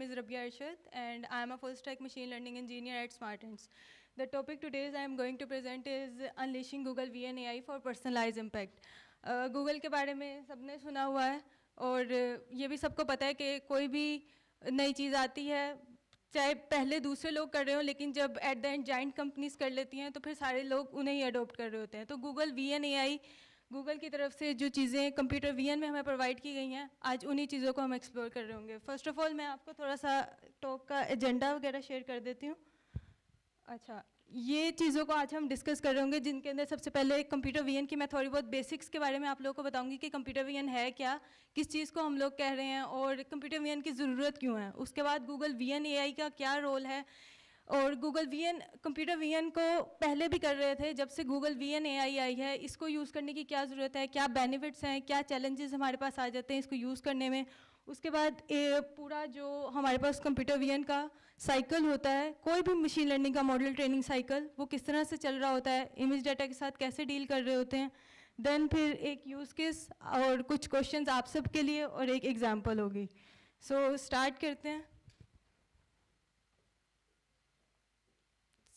is Rabia Arshad, and I am a full-stack machine learning engineer at SmartEnts. The topic today I am going to present is unleashing Google VN AI for personalized impact. Google के बारे में सबने सुना हुआ है और ये भी सबको पता है कि कोई भी नई चीज़ आती है, चाहे पहले दूसरे लोग कर रहे हो, लेकिन जब at the end giant companies कर लेती हैं तो फिर सारे लोग उन्हें ही अडोप्ट कर रहे होते हैं. तो गूगल VN AI, गूगल की तरफ से जो चीज़ें कंप्यूटर VN में हमें प्रोवाइड की गई हैं, आज उन्हीं चीज़ों को हम एक्सप्लोर कर रहे होंगे. फर्स्ट ऑफ ऑल मैं आपको थोड़ा सा टॉक का एजेंडा वगैरह शेयर कर देती हूँ. अच्छा, ये चीज़ों को आज हम डिस्कस कर रहे होंगे, जिनके अंदर सबसे पहले कंप्यूटर VN की मैं थोड़ी बहुत बेसिक्स के बारे में आप लोगों को बताऊंगी कि कंप्यूटर VN है क्या, किस चीज़ को हम लोग कह रहे हैं और कंप्यूटर VN की ज़रूरत क्यों है. उसके बाद गूगल VN AI का क्या रोल है, और गूगल VN कंप्यूटर VN को पहले भी कर रहे थे. जब से गूगल VN AI आई है, इसको यूज़ करने की क्या ज़रूरत है, क्या बेनिफिट्स हैं, क्या चैलेंजेस हमारे पास आ जाते हैं इसको यूज़ करने में. उसके बाद पूरा जो हमारे पास कंप्यूटर VN का साइकिल होता है, कोई भी मशीन लर्निंग का मॉडल ट्रेनिंग साइकिल, वो किस तरह से चल रहा होता है, इमेज डाटा के साथ कैसे डील कर रहे होते हैं. देन फिर एक यूज़ केस और कुछ क्वेश्चंस आप सब के लिए और एक एग्जाम्पल होगी. सो स्टार्ट करते हैं.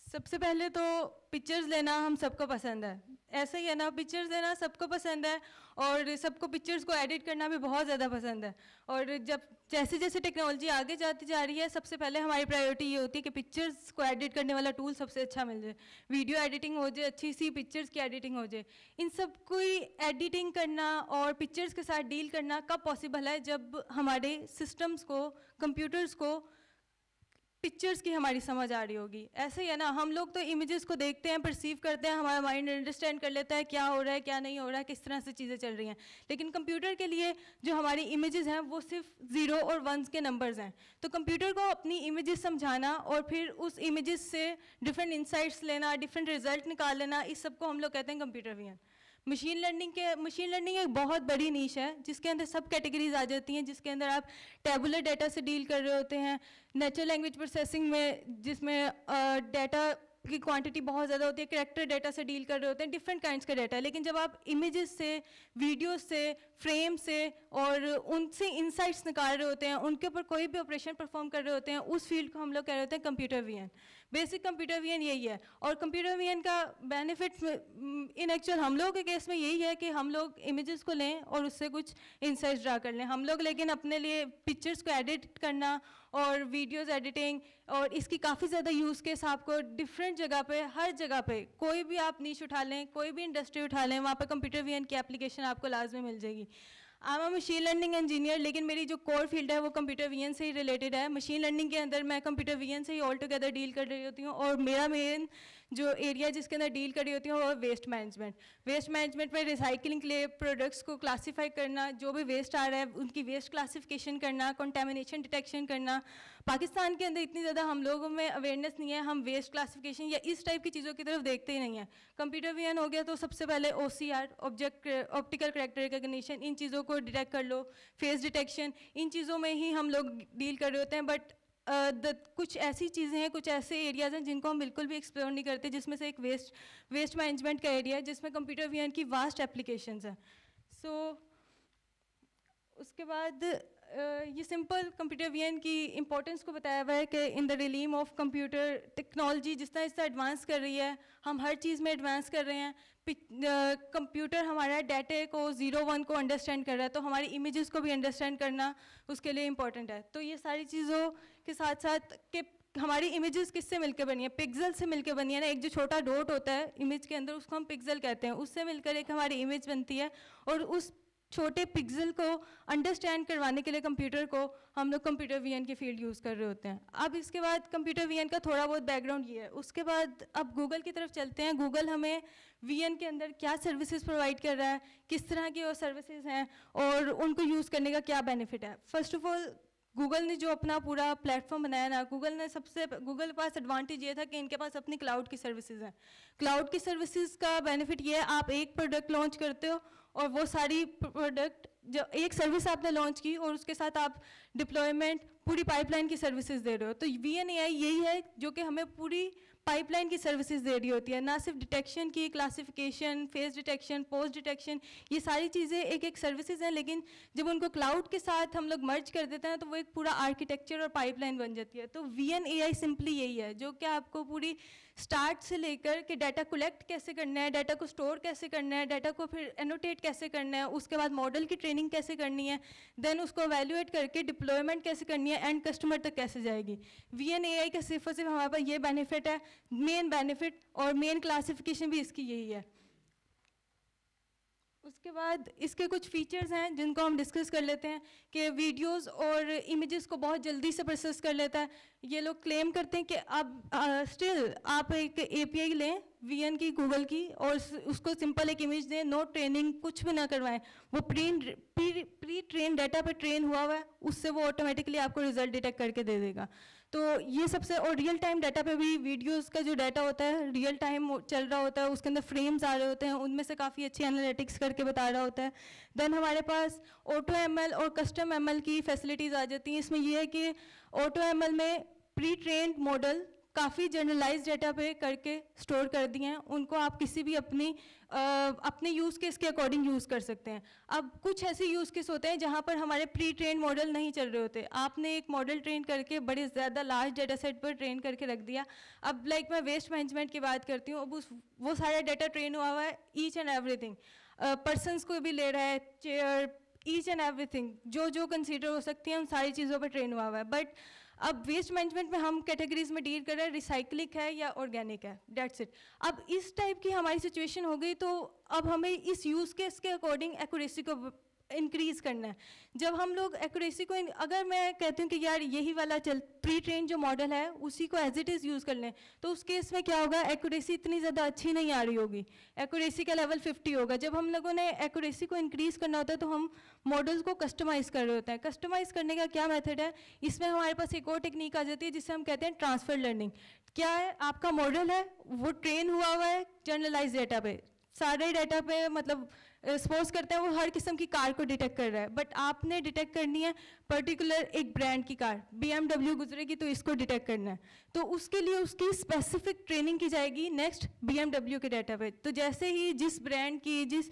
सबसे पहले तो पिक्चर्स लेना हम सबको पसंद है, ऐसा ही है ना. पिक्चर्स लेना सबको पसंद है और सबको पिक्चर्स को एडिट करना भी बहुत ज़्यादा पसंद है. और जब जैसे जैसे टेक्नोलॉजी आगे जाती जा रही है, सबसे पहले हमारी प्रायोरिटी ये होती है कि पिक्चर्स को एडिट करने वाला टूल सबसे अच्छा मिल जाए. वीडियो एडिटिंग हो जाए, अच्छी सी पिक्चर्स की एडिटिंग हो जाए. इन सब कोई एडिटिंग करना और पिक्चर्स के साथ डील करना कब पॉसिबल है, जब हमारे सिस्टम्स को, कंप्यूटर्स को पिक्चर्स की हमारी समझ आ रही होगी. ऐसे ही है ना, हम लोग तो इमेजेस को देखते हैं, परसीव करते हैं, हमारा माइंड अंडरस्टैंड कर लेता है क्या हो रहा है, क्या नहीं हो रहा है, किस तरह से चीज़ें चल रही हैं. लेकिन कंप्यूटर के लिए जो हमारी इमेजेस हैं वो सिर्फ 0 और 1 के नंबर्स हैं. तो कंप्यूटर को अपनी इमेजेस समझाना और फिर उस इमेजेस से डिफरेंट इंसाइट्स लेना, डिफरेंट रिजल्ट निकाल लेना, इस सब को हम लोग कहते हैं कंप्यूटर VN. मशीन लर्निंग एक बहुत बड़ी नीश है जिसके अंदर सब कैटेगरीज आ जाती हैं, जिसके अंदर आप टेबुलर डाटा से डील कर रहे होते हैं, नेचुरल लैंग्वेज प्रोसेसिंग में जिसमें डाटा की क्वांटिटी बहुत ज़्यादा होती है, कैरेक्टर डाटा से डील कर रहे होते हैं, डिफरेंट काइंड्स का डाटा. लेकिन जब आप इमेजेस से, वीडियोस से, फ्रेम से और उनसे इंसाइट्स निकाल रहे होते हैं, उनके ऊपर कोई भी ऑपरेशन परफॉर्म कर रहे होते हैं, उस फील्ड को हम लोग कह रहे होते हैं computer VN. Basic computer VN यही है. और कंप्यूटर VN का बेनिफिट्स इन एक्चुअल हम लोगों के केस में यही है कि हम लोग इमेजेस को लें और उससे कुछ इंसाइट्स ड्रा कर लें हम लोग. लेकिन अपने लिए पिक्चर्स को एडिट करना और वीडियोस एडिटिंग और इसकी काफ़ी ज़्यादा यूज़ केस आपको डिफरेंट जगह पे, हर जगह पे, कोई भी आप नीश उठा लें, कोई भी इंडस्ट्री उठा लें, वहाँ पे कंप्यूटर VN की एप्लीकेशन आपको लाजमी मिल जाएगी. I am machine learning engineer, लेकिन मेरी जो कोर फील्ड है वो कंप्यूटर VN से ही रिलेटेड है. मशीन लर्निंग के अंदर मैं कंप्यूटर VN से ही ऑल टुगेदर डील कर रही होती हूँ. और मेरा मेन जो एरिया जिसके अंदर डील कर रही होती हूँ वो वेस्ट मैनेजमेंट. वेस्ट मैनेजमेंट में रिसाइकलिंग के लिए प्रोडक्ट्स को क्लासीफाई करना, जो भी वेस्ट आ रहा है उनकी वेस्ट क्लासिफिकेशन करना, कंटेमिनेशन डिटेक्शन करना. पाकिस्तान के अंदर इतनी ज़्यादा हम लोगों में अवेयरनेस नहीं है, हम वेस्ट क्लासिफिकेशन या इस टाइप की चीज़ों की तरफ देखते ही नहीं है. कंप्यूटर VN हो गया तो सबसे पहले OCR, ऑप्टिकल कैरेक्टर रिकॉग्निशन, इन चीज़ों को डिटेक्ट कर लो, फेस डिटेक्शन, इन चीज़ों में ही हम लोग डील कर रहे होते हैं. बट कुछ ऐसी चीज़ें हैं, कुछ ऐसे एरियाज़ हैं जिनको हम बिल्कुल भी एक्सप्लोर नहीं करते, जिसमें से एक वेस्ट मैनेजमेंट का एरिया है जिसमें कंप्यूटर VN की वास्ट एप्लीकेशंस हैं. सो उसके बाद ये सिंपल कंप्यूटर VN की इंपॉर्टेंस को बताया हुआ है कि in the realm of computer technology जिस तरह एडवांस कर रही है, हम हर चीज़ में एडवांस कर रहे हैं. कंप्यूटर हमारा डाटा को 0-1 को अंडरस्टैंड कर रहा है, तो हमारी इमेजेस को भी अंडरस्टैंड करना उसके लिए इम्पॉर्टेंट है. तो ये सारी चीज़ों के साथ साथ कि हमारी इमेजेस किससे मिलकर बनी है, पिक्सल से मिलकर बनी है ना. एक जो छोटा डॉट होता है इमेज के अंदर उसको हम पिक्सल कहते हैं, उससे मिलकर एक हमारी इमेज बनती है. और उस छोटे पिक्सल को अंडरस्टैंड करवाने के लिए कंप्यूटर को हम लोग कंप्यूटर VN की फील्ड यूज़ कर रहे होते हैं. अब इसके बाद कंप्यूटर VN का थोड़ा बहुत बैकग्राउंड ये है. उसके बाद अब गूगल की तरफ चलते हैं. गूगल हमें VN के अंदर क्या सर्विसेज प्रोवाइड कर रहा है, किस तरह की वो सर्विसेज हैं और उनको यूज़ करने का क्या बेनिफिट है. फर्स्ट ऑफ ऑल गूगल ने जो अपना पूरा प्लेटफॉर्म बनाया ना, गूगल के पास एडवांटेज ये था कि इनके पास अपनी क्लाउड की सर्विसेज हैं. क्लाउड की सर्विसेज का बेनिफिट ये है, आप एक प्रोडक्ट लॉन्च करते हो और वो सारी प्रोडक्ट जो एक सर्विस आपने लॉन्च की और उसके साथ आप डिप्लॉयमेंट, पूरी पाइपलाइन की सर्विसेज दे रहे हो। तो VNAI यही है जो कि हमें पूरी पाइपलाइन की सर्विसेज दे रही होती है, ना सिर्फ डिटेक्शन की, classification, face detection, post detection, ये सारी चीज़ें एक एक सर्विसेज हैं, लेकिन जब उनको क्लाउड के साथ हम लोग मर्ज कर देते हैं तो वो एक पूरा आर्किटेक्चर और पाइपलाइन बन जाती है। तो VNAI सिंपली यही है जो कि आपको पूरी स्टार्ट से लेकर के डाटा कलेक्ट कैसे करना है, डाटा को स्टोर कैसे करना है, डाटा को फिर एनोटेट कैसे करना है, उसके बाद मॉडल की ट्रेनिंग कैसे करनी है, देन उसको एवेल्युएट करके डिप्लॉयमेंट कैसे करनी है, एंड कस्टमर तक कैसे जाएगी। VNAI का सिर्फ और सिर्फ हमारे पास ये बेनिफिट है, मेन बेनिफिट, और मेन क्लासिफिकेशन भी इसकी यही है। उसके बाद इसके कुछ फीचर्स हैं जिनको हम डिस्कस कर लेते हैं कि वीडियोस और इमेजेस को बहुत जल्दी से प्रोसेस कर लेता है। ये लोग क्लेम करते हैं कि अब स्टिल आप एक API लें VN की, गूगल की, और उसको सिंपल एक इमेज दें, नो ट्रेनिंग, कुछ भी ना करवाएं, वो प्री ट्रेन डाटा पर ट्रेन हुआ है, उससे वो ऑटोमेटिकली आपको रिजल्ट डिटेक्ट करके दे देगा। तो ये सबसे, और रियल टाइम डाटा पे भी वीडियोस का जो डाटा होता है रियल टाइम चल रहा होता है, उसके अंदर फ्रेम्स आ रहे होते हैं, उनमें से काफ़ी अच्छी एनालिटिक्स करके बता रहा होता है। देन हमारे पास AutoML और कस्टम ML की फैसिलिटीज़ आ जाती हैं। इसमें यह है कि AutoML में प्री ट्रेन्ड मॉडल काफ़ी जनरलाइज डाटा पे करके स्टोर कर दिए हैं, उनको आप किसी भी अपने यूज़ केस के अकॉर्डिंग यूज़ कर सकते हैं। अब कुछ ऐसे यूज़ केस होते हैं जहाँ पर हमारे प्री ट्रेन मॉडल नहीं चल रहे होते, आपने एक मॉडल ट्रेन करके बड़े ज़्यादा लार्ज डाटा सेट पर ट्रेन करके रख दिया। अब लाइक मैं वेस्ट मैनेजमेंट की बात करती हूँ, अब वो सारा डाटा ट्रेन हुआ हुआ है, ईच एंड एवरीथिंग, पर्सनस को भी ले रहा है, चेयर, ईच एंड एवरीथिंग जो जो कंसीडर हो सकती है उन सारी चीज़ों पर ट्रेन हुआ हुआ है। बट अब वेस्ट मैनेजमेंट में हम कैटेगरीज में डील कर रहे हैं, रिसाइक्लिंग है या ऑर्गेनिक है, डेट्स इट। अब इस टाइप की हमारी सिचुएशन हो गई, तो अब हमें इस यूज़ केस के अकॉर्डिंग एक्यूरेसी को इंक्रीज करना है। जब हम लोग एक्यूरेसी को, अगर मैं कहती हूँ कि यार यही वाला प्री ट्रेन जो मॉडल है उसी को एज इट इज़ यूज़ कर लें, तो उस केस में क्या होगा, एक्यूरेसी इतनी ज़्यादा अच्छी नहीं आ रही होगी, एक्यूरेसी का लेवल 50 होगा। जब हम लोगों ने एक्यूरेसी को इंक्रीज़ करना होता है तो हम मॉडल्स को कस्टमाइज़ कर रहे होते हैं। कस्टमाइज़ करने का क्या मेथड है, इसमें हमारे पास एक और टेक्निक आ जाती है जिसे हम कहते हैं ट्रांसफर लर्निंग। क्या है, आपका मॉडल है वो ट्रेन हुआ है जनरलाइज डाटा पे, सारे डाटा पे, मतलब सपोज करते हैं वो हर किस्म की कार को डिटेक्ट कर रहा है, बट आपने डिटेक्ट करनी है पर्टिकुलर एक ब्रांड की कार, BMW गुजरेगी तो इसको डिटेक्ट करना है, तो उसके लिए उसकी स्पेसिफिक ट्रेनिंग की जाएगी नेक्स्ट BMW के डाटा पे। तो जैसे ही जिस ब्रांड की, जिस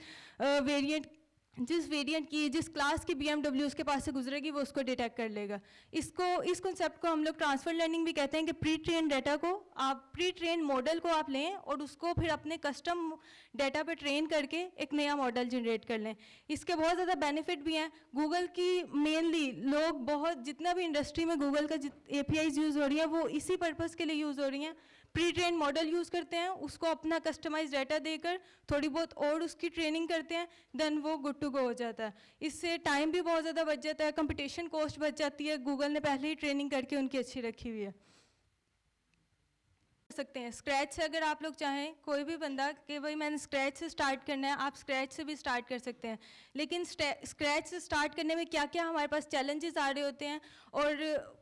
वेरिएंट की, जिस क्लास की BMW उसके पास से गुजरेगी वो उसको डिटेक्ट कर लेगा। इस कॉन्सेप्ट को हम लोग ट्रांसफर लर्निंग भी कहते हैं कि प्री ट्रेन डाटा को आप, प्री ट्रेन मॉडल को आप लें और उसको फिर अपने कस्टम डाटा पे ट्रेन करके एक नया मॉडल जनरेट कर लें। इसके बहुत ज़्यादा बेनिफिट भी हैं। गूगल की मेनली लोग बहुत, जितना भी इंडस्ट्री में गूगल का APIs यूज़ हो रही है वो इसी पर्पज़ के लिए यूज़ हो रही हैं। प्री ट्रेन मॉडल यूज़ करते हैं, उसको अपना कस्टमाइज डाटा देकर थोड़ी बहुत और उसकी ट्रेनिंग करते हैं, देन वो गुड टू गो हो जाता है। इससे टाइम भी बहुत ज़्यादा बच जाता है, कंपटीशन कॉस्ट बच जाती है, गूगल ने पहले ही ट्रेनिंग करके उनकी अच्छी रखी हुई है। सकते हैं स्क्रैच से, अगर आप लोग चाहें कोई भी बंदा कि भाई मैंने स्क्रैच से स्टार्ट करना है, आप स्क्रैच से भी स्टार्ट कर सकते हैं। लेकिन स्क्रैच से स्टार्ट करने में क्या क्या हमारे पास चैलेंजेस आ रहे होते हैं, और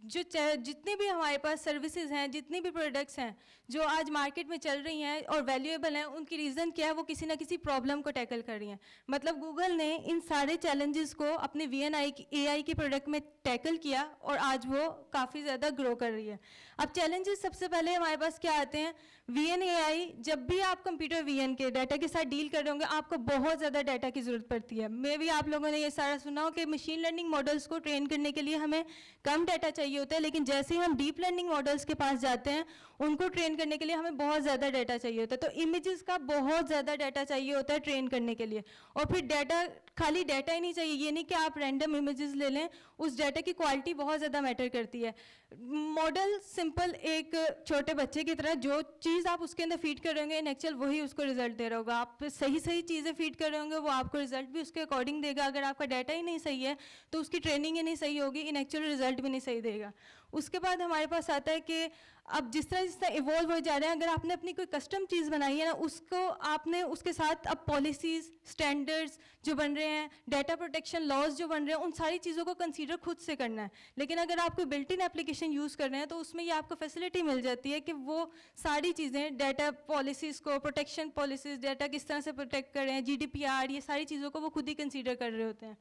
जितनी भी हमारे पास सर्विसेज हैं, जितनी भी प्रोडक्ट्स हैं जो आज मार्केट में चल रही हैं और वैल्यूएबल हैं, उनकी रीज़न क्या है, वो किसी ना किसी प्रॉब्लम को टैकल कर रही हैं। मतलब गूगल ने इन सारे चैलेंजेस को अपने AI की प्रोडक्ट में टैकल किया और आज वो काफ़ी ज़्यादा ग्रो कर रही है। अब चैलेंजेस सबसे पहले हमारे पास क्या आते हैं, VNAI, जब भी आप कंप्यूटर VN के डाटा के साथ डील कर रहे होंगे आपको बहुत ज़्यादा डाटा की ज़रूरत पड़ती है। मे भी आप लोगों ने ये सारा सुना हो कि मशीन लर्निंग मॉडल्स को ट्रेन करने के लिए हमें कम डाटा चाहिए होता है, लेकिन जैसे ही हम डीप लर्निंग मॉडल्स के पास जाते हैं उनको ट्रेन करने के लिए हमें बहुत ज़्यादा डाटा चाहिए होता है। तो इमेजेस का बहुत ज़्यादा डाटा चाहिए होता है ट्रेन करने के लिए। और फिर डाटा, खाली डाटा ही नहीं चाहिए, ये नहीं कि आप रैंडम इमेजेस ले लें, उस डाटा की क्वालिटी बहुत ज़्यादा मैटर करती है। मॉडल सिंपल एक छोटे बच्चे की तरह, जो चीज़ आप उसके अंदर फीड कर रहे होंगे इन एक्चुअल वही उसको रिजल्ट दे रहा होगा। आप सही चीज़ें फीड कर रहे होंगे वो आपको रिजल्ट भी उसके अकॉर्डिंग देगा। अगर आपका डाटा ही नहीं सही है तो उसकी ट्रेनिंग ही नहीं सही होगी, इन एक्चुअल रिजल्ट भी नहीं सही देगा। उसके बाद हमारे पास आता है कि अब जिस तरह इवॉल्व हो जा रहे हैं, अगर आपने अपनी कोई कस्टम चीज़ बनाई है ना, उसको आपने उसके साथ अब पॉलिसीज़, स्टैंडर्ड्स जो बन रहे हैं, डाटा प्रोटेक्शन लॉज जो बन रहे हैं, उन सारी चीज़ों को कंसीडर खुद से करना है। लेकिन अगर आप कोई बिल्ट इन एप्लीकेशन यूज़ कर रहे हैं तो उसमें ये आपको फैसिलिटी मिल जाती है कि वो सारी चीज़ें, डाटा पॉलिसीज़ को, प्रोटेक्शन पॉलिसीज़, डाटा किस तरह से प्रोटेक्ट कर रहे हैं, GDPR, ये सारी चीज़ों को वो खुद ही कंसीडर कर रहे होते हैं।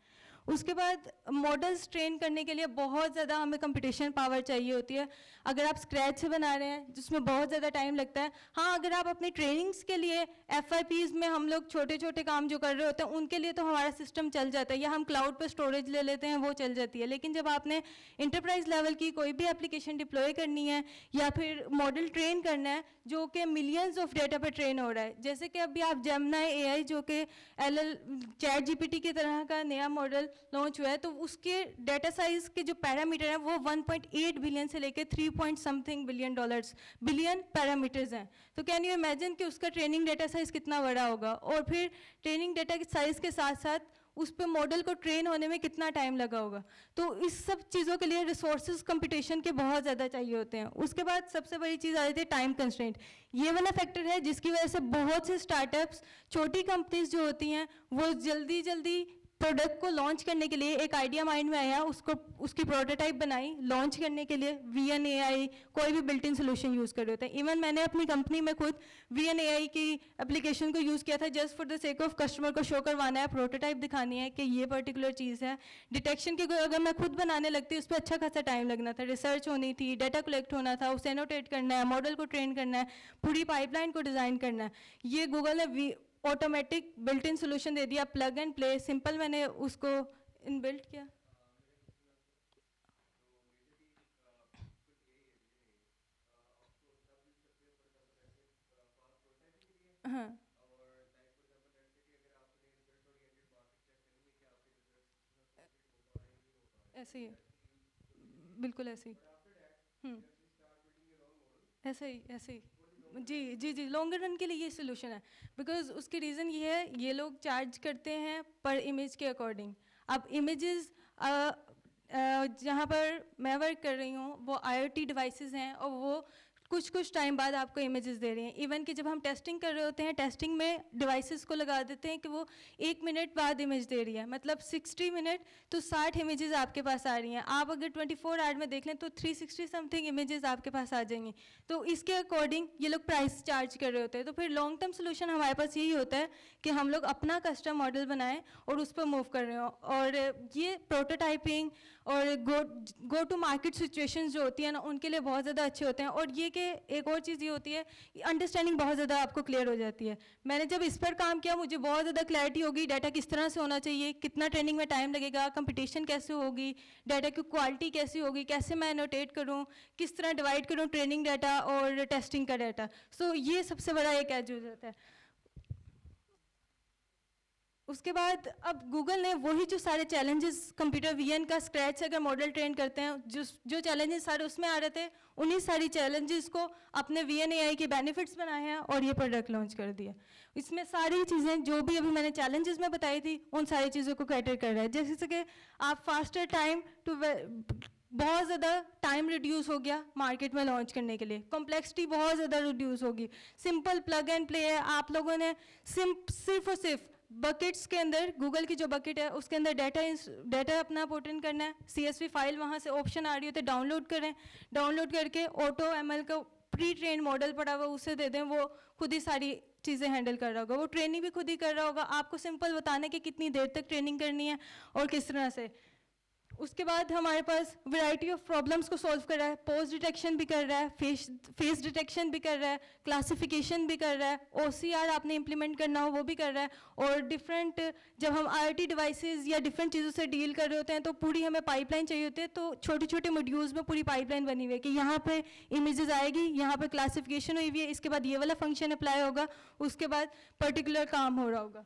उसके बाद मॉडल्स ट्रेन करने के लिए बहुत ज़्यादा हमें कंप्यूटेशन पावर चाहिए होती है। अगर आप स्क्रैच से बना रहे हैं जिसमें बहुत ज़्यादा टाइम लगता है। हाँ, अगर आप अपनी ट्रेनिंग्स के लिए FYPs में हम लोग छोटे छोटे काम जो कर रहे होते हैं उनके लिए तो हमारा सिस्टम चल जाता है, या हम क्लाउड पर स्टोरेज ले लेते हैं, वो चल जाती है। लेकिन जब आपने इंटरप्राइज लेवल की कोई भी एप्लीकेशन डिप्लॉय करनी है या फिर मॉडल ट्रेन करना है जो कि मिलियंस ऑफ डेटा पर ट्रेन हो रहा है, जैसे कि अभी आप जेमिनी AI जो कि चैट GPT की तरह का नया मॉडल लॉन्च हुआ है, तो उसके डेटा साइज के जो पैरामीटर हैं वो 1.8 बिलियन से लेकर 3 पॉइंट समथिंग बिलियन पैरामीटर्स हैं। तो कैन यू इमेजिन कि उसका ट्रेनिंग डेटा साइज कितना बड़ा होगा, और फिर ट्रेनिंग डेटा साइज के साथ साथ उस पर मॉडल को ट्रेन होने में कितना टाइम लगा होगा। तो इस सब चीज़ों के लिए रिसोर्सेज कंप्यूटेशन के बहुत ज़्यादा चाहिए होते हैं। उसके बाद सबसे बड़ी चीज़ आ जाती है टाइम कंस्ट्रेंट। ये वाला फैक्टर है जिसकी वजह से बहुत से स्टार्टअप्स, छोटी कंपनीज जो होती हैं, वो जल्दी जल्दी प्रोडक्ट को लॉन्च करने के लिए एक आइडिया माइंड में आया, उसकी प्रोटोटाइप बनाई, लॉन्च करने के लिए VNAI कोई भी बिल्ट इन सोल्यूशन यूज़ कर रहे होते हैं। इवन मैंने अपनी कंपनी में खुद VNAI की एप्लीकेशन को यूज़ किया था just for the sake of customer को शो करवाना है, प्रोटोटाइप दिखानी है कि ये पर्टिकुलर चीज़ है। डिटेक्शन की अगर मैं खुद बनाने लगती उस पर अच्छा खासा टाइम लगना था, रिसर्च होनी थी, डाटा कलेक्ट होना था, उसे एनोटेट करना है, मॉडल को ट्रेन करना है, पूरी पाइपलाइन को डिज़ाइन करना है। ये गूगल ने ऑटोमेटिक बिल्ट इन सोल्यूशन दे दिया, प्लग एंड प्ले, सिंपल मैंने उसको इनबिल्ट किया। हाँ, ऐसे ही, बिल्कुल ऐसे ही। ऐसे ही जी, लॉन्गर रन के लिए ये सोल्यूशन है। बिकॉज उसकी रीज़न ये है, ये लोग चार्ज करते हैं पर इमेज के अकॉर्डिंग। अब इमेजेस जहाँ पर मैं वर्क कर रही हूँ वो IoT डिवाइसेस हैं, और वो कुछ टाइम बाद आपको इमेजेस दे रही हैं। इवन कि जब हम टेस्टिंग कर रहे होते हैं, टेस्टिंग में डिवाइसेस को लगा देते हैं कि वो 1 मिनट बाद इमेज दे रही है, मतलब 60 मिनट तो 60 इमेजेस आपके पास आ रही हैं। आप अगर 24 आवर में देख लें तो 360 समथिंग इमेजेस आपके पास आ जाएंगी। तो इसके अकॉर्डिंग ये लोग प्राइस चार्ज कर रहे होते हैं। तो फिर लॉन्ग टर्म सोल्यूशन हमारे पास यही होता है कि हम लोग अपना कस्टम मॉडल बनाएं और उस पर मूव कर रहे हो। और ये प्रोटोटाइपिंग और गो टू मार्केट सिचुएशंस जो होती है ना, उनके लिए बहुत ज़्यादा अच्छे होते हैं। और ये कि एक और चीज़ ये होती है, अंडरस्टैंडिंग बहुत ज़्यादा आपको क्लियर हो जाती है। मैंने जब इस पर काम किया मुझे बहुत ज़्यादा क्लैरिटी होगी, डाटा किस तरह से होना चाहिए, कितना ट्रेनिंग में टाइम लगेगा, कंपटीशन कैसे होगी, डाटा की क्वालिटी कैसी होगी, कैसे मैं एनोटेट करूँ, किस तरह डिवाइड करूँ ट्रेनिंग डाटा और टेस्टिंग का डाटा। सो ये सबसे बड़ा एक एज हो जाता है। उसके बाद अब गूगल ने वही जो सारे चैलेंजेस कंप्यूटर विजन का स्क्रैच से अगर मॉडल ट्रेन करते हैं, जो चैलेंजेस सारे उसमें आ रहे थे, उन्हीं सारी चैलेंजेस को अपने VNAI के बेनिफिट्स बनाए हैं और ये प्रोडक्ट लॉन्च कर दिया। इसमें सारी चीज़ें जो भी अभी मैंने चैलेंजेस में बताई थी उन सारी चीज़ों को कैटर कर रहा है। जैसे कि आप फास्टर टाइम टू, बहुत ज़्यादा टाइम रिड्यूस हो गया मार्केट में लॉन्च करने के लिए, कॉम्प्लेक्सिटी बहुत ज़्यादा रिड्यूस होगी, सिंपल प्लग एंड प्ले है। आप लोगों ने सिर्फ और सिर्फ बकेट्स के अंदर, गूगल की जो बकेट है उसके अंदर डाटा अपना पुट इन करना है, CSV फाइल वहाँ से ऑप्शन आ रही होती है डाउनलोड करें, डाउनलोड करके AutoML का प्री ट्रेन मॉडल पड़ा हुआ उसे दे दें, वो खुद ही सारी चीज़ें हैंडल कर रहा होगा, वो ट्रेनिंग भी खुद ही कर रहा होगा। आपको सिंपल बताने कि कितनी देर तक ट्रेनिंग करनी है और किस तरह से। उसके बाद हमारे पास वैरायटी ऑफ प्रॉब्लम्स को सॉल्व कर रहा है, पोज डिटेक्शन भी कर रहा है, फेस डिटेक्शन भी कर रहा है, क्लासिफिकेशन भी कर रहा है, OCR आपने इंप्लीमेंट करना हो वो भी कर रहा है। और डिफरेंट जब हम IoT डिवाइसेस या डिफरेंट चीज़ों से डील कर रहे होते हैं तो पूरी हमें पाइपलाइन चाहिए होती है, तो छोटे छोटे मॉड्यूल्स में पूरी पाइपलाइन बनी हुई है कि यहाँ पे इमेजेस आएगी, यहाँ पे क्लासिफिकेशन हुई हुई है, इसके बाद ये वाला फंक्शन अप्लाई होगा, उसके बाद पर्टिकुलर काम हो रहा होगा।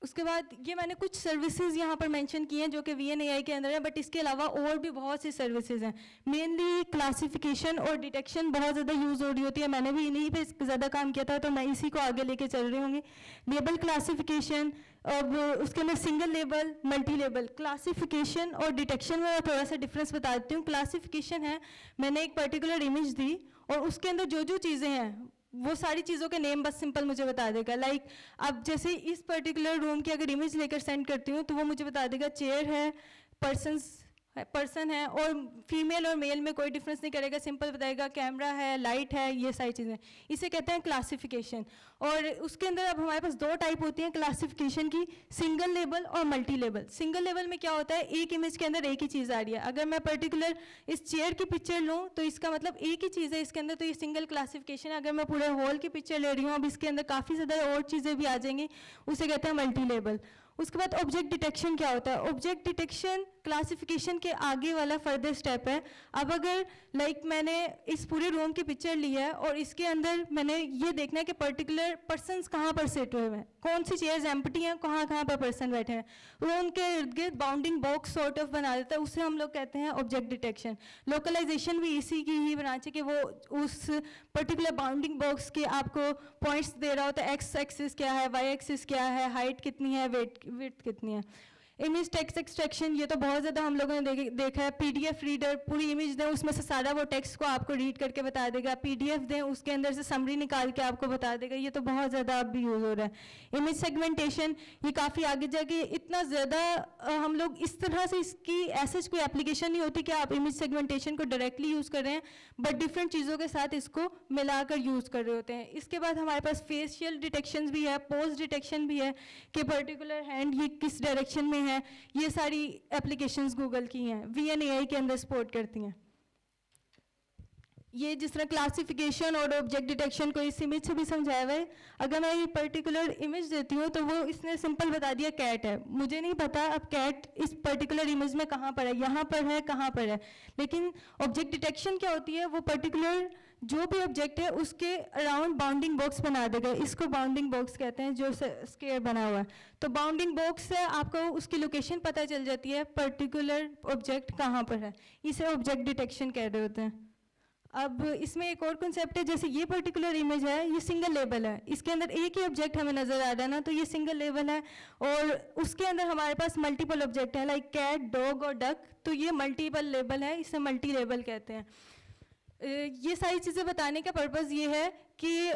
उसके बाद ये मैंने कुछ सर्विसेज यहाँ पर मेंशन की हैं जो कि VNAI के अंदर है, बट इसके अलावा और भी बहुत सी सर्विसेज हैं। मेनली क्लासिफिकेशन और डिटेक्शन बहुत ज़्यादा यूज़ हो रही होती है, मैंने भी इन्हीं पे ज़्यादा काम किया था तो मैं इसी को आगे लेके चल रही हूँगी। लेबल क्लासिफिकेशन, अब उसके अंदर single label, multi label. Classification और डिटेक्शन में मैं थोड़ा सा डिफरेंस बता देती हूँ। क्लासिफिकेशन है, मैंने एक पर्टिकुलर इमेज दी और उसके अंदर जो जो चीज़ें हैं वो सारी चीज़ों के नेम बस सिंपल मुझे बता देगा। लाइक अब जैसे इस पर्टिकुलर रूम की अगर इमेज लेकर सेंड करती हूँ तो वो मुझे बता देगा चेयर है, पर्सन्स पर्सन है और फीमेल और मेल में कोई डिफरेंस नहीं करेगा, सिंपल बताएगा कैमरा है, लाइट है, ये सारी चीज़ें, इसे कहते हैं क्लासिफिकेशन। और उसके अंदर अब हमारे पास दो टाइप होती हैं क्लासिफिकेशन की, सिंगल लेवल और मल्टी लेवल। सिंगल लेवल में क्या होता है, एक इमेज के अंदर एक ही चीज़ आ रही है। अगर मैं पर्टिकुलर इस चेयर की पिक्चर लूँ तो इसका मतलब एक ही चीज़ है इसके अंदर, तो ये सिंगल क्लासिफिकेशन है। अगर मैं पूरे हॉल की पिक्चर ले रही हूँ, अब इसके अंदर काफ़ी ज़्यादा और चीज़ें भी आ जाएंगी, उसे कहते हैं मल्टी लेवल। उसके बाद ऑब्जेक्ट डिटेक्शन क्या होता है, ऑब्जेक्ट डिटेक्शन क्लासिफिकेशन के आगे वाला फर्दर स्टेप है। अब अगर मैंने इस पूरे रूम की पिक्चर ली है और इसके अंदर मैंने ये देखना है कि पर्टिकुलर पर्सन्स कहाँ पर सेट हुए हैं, कौन सी चेयर्स एम्प्टी हैं, कहाँ कहाँ पर पर्सन बैठे हैं, वो उनके इर्द गिर्द बाउंडिंग बॉक्स सॉर्ट ऑफ बना देता है, उसे हम लोग कहते हैं ऑब्जेक्ट डिटेक्शन। लोकलाइजेशन भी इसी की ही बनाना चाहिए कि वो उस पर्टिकुलर बाउंडिंग बॉक्स के आपको पॉइंट्स दे रहा होता है, एक्स एक्सिस क्या है, वाई एक्सिस क्या है, हाइट कितनी है, विड्थ कितनी है। इमेज टेक्स्ट एक्सट्रैक्शन, ये तो बहुत ज़्यादा हम लोगों ने देखा है। पीडीएफ रीडर, पूरी इमेज दें उसमें से सारा वो टेक्स्ट को आपको रीड करके बता देगा। पीडीएफ दें उसके अंदर से समरी निकाल के आपको बता देगा, ये तो बहुत ज़्यादा अब भी यूज़ हो रहा है। इमेज सेगमेंटेशन, ये काफ़ी आगे जाके इतना ज़्यादा हम लोग इस तरह से इसकी ऐसे कोई एप्लीकेशन नहीं होती कि आप इमेज सेगमेंटेशन को डायरेक्टली यूज़ कर रहे हैं, बट डिफरेंट चीज़ों के साथ इसको मिलाकर यूज़ कर रहे होते हैं। इसके बाद हमारे पास फेशियल डिटेक्शन भी है, पोज डिटेक्शन भी है कि पर्टिकुलर हैंड ये किस डायरेक्शन में है। ये सारी एप्लीकेशंस गूगल की हैं, VNAI के अंदर सपोर्ट करती हैं। ये जिस तरह क्लासिफिकेशन और ऑब्जेक्ट डिटेक्शन को इस इमेज से भी समझाया हुआ है। अगर मैं ये पर्टिकुलर इमेज देती हूँ तो वो इसने सिंपल बता दिया कैट है, मुझे नहीं पता अब कैट इस पर्टिकुलर इमेज में कहाँ पर है, यहाँ पर है, कहाँ पर है। लेकिन ऑब्जेक्ट डिटेक्शन क्या होती है, वो पर्टिकुलर जो भी ऑब्जेक्ट है उसके अराउंड बाउंडिंग बॉक्स बना देगा, इसको बाउंडिंग बॉक्स कहते हैं, जो स्क्वायर बना हुआ है। तो बाउंडिंग बॉक्स से आपको उसकी लोकेशन पता चल जाती है, पर्टिकुलर ऑब्जेक्ट कहाँ पर है, इसे ऑब्जेक्ट डिटेक्शन कह रहे होते हैं। अब इसमें एक और कॉन्सेप्ट है, जैसे ये पर्टिकुलर इमेज है, ये सिंगल लेबल है, इसके अंदर एक ही ऑब्जेक्ट हमें नजर आ रहा है ना, तो ये सिंगल लेबल है। और उसके अंदर हमारे पास मल्टीपल ऑब्जेक्ट है, लाइक कैट, डॉग और डक, तो ये मल्टीपल लेबल है, इसे मल्टी लेबल कहते हैं। ये सारी चीज़ें बताने का पर्पज़ ये है कि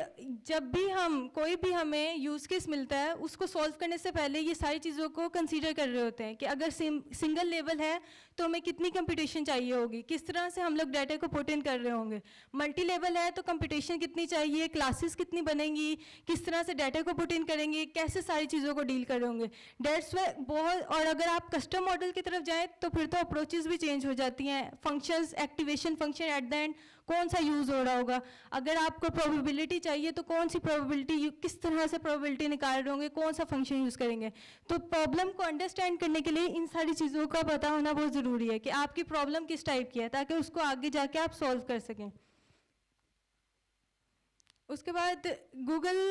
जब भी हम कोई भी हमें यूज़ केस मिलता है उसको सॉल्व करने से पहले ये सारी चीज़ों को कंसीडर कर रहे होते हैं कि अगर सिंगल लेवल है तो हमें कितनी कंप्यूटेशन चाहिए होगी, किस तरह से हम लोग डाटा को पुट इन कर रहे होंगे। मल्टी लेवल है तो कंप्यूटेशन कितनी चाहिए, क्लासेस कितनी बनेंगी, किस तरह से डाटा को पुट इन करेंगे, कैसे सारी चीज़ों को डील कर रहे होंगे। डेट्स वे बहुत। और अगर आप कस्टम मॉडल की तरफ जाएँ तो फिर तो अप्रोचेस भी चेंज हो जाती हैं। Functions, activation function at the end कौन सा यूज़ हो रहा होगा, अगर आपको प्रोबेबिलिटी चाहिए तो कौन सी प्रोबेबिलिटी, किस तरह से प्रोबेबिलिटी निकाल रहे होंगे, कौन सा फंक्शन यूज़ करेंगे। तो प्रॉब्लम को अंडरस्टैंड करने के लिए इन सारी चीज़ों का पता होना बहुत ज़रूरी है कि आपकी प्रॉब्लम किस टाइप की है, ताकि उसको आगे जाके आप सॉल्व कर सकें। उसके बाद गूगल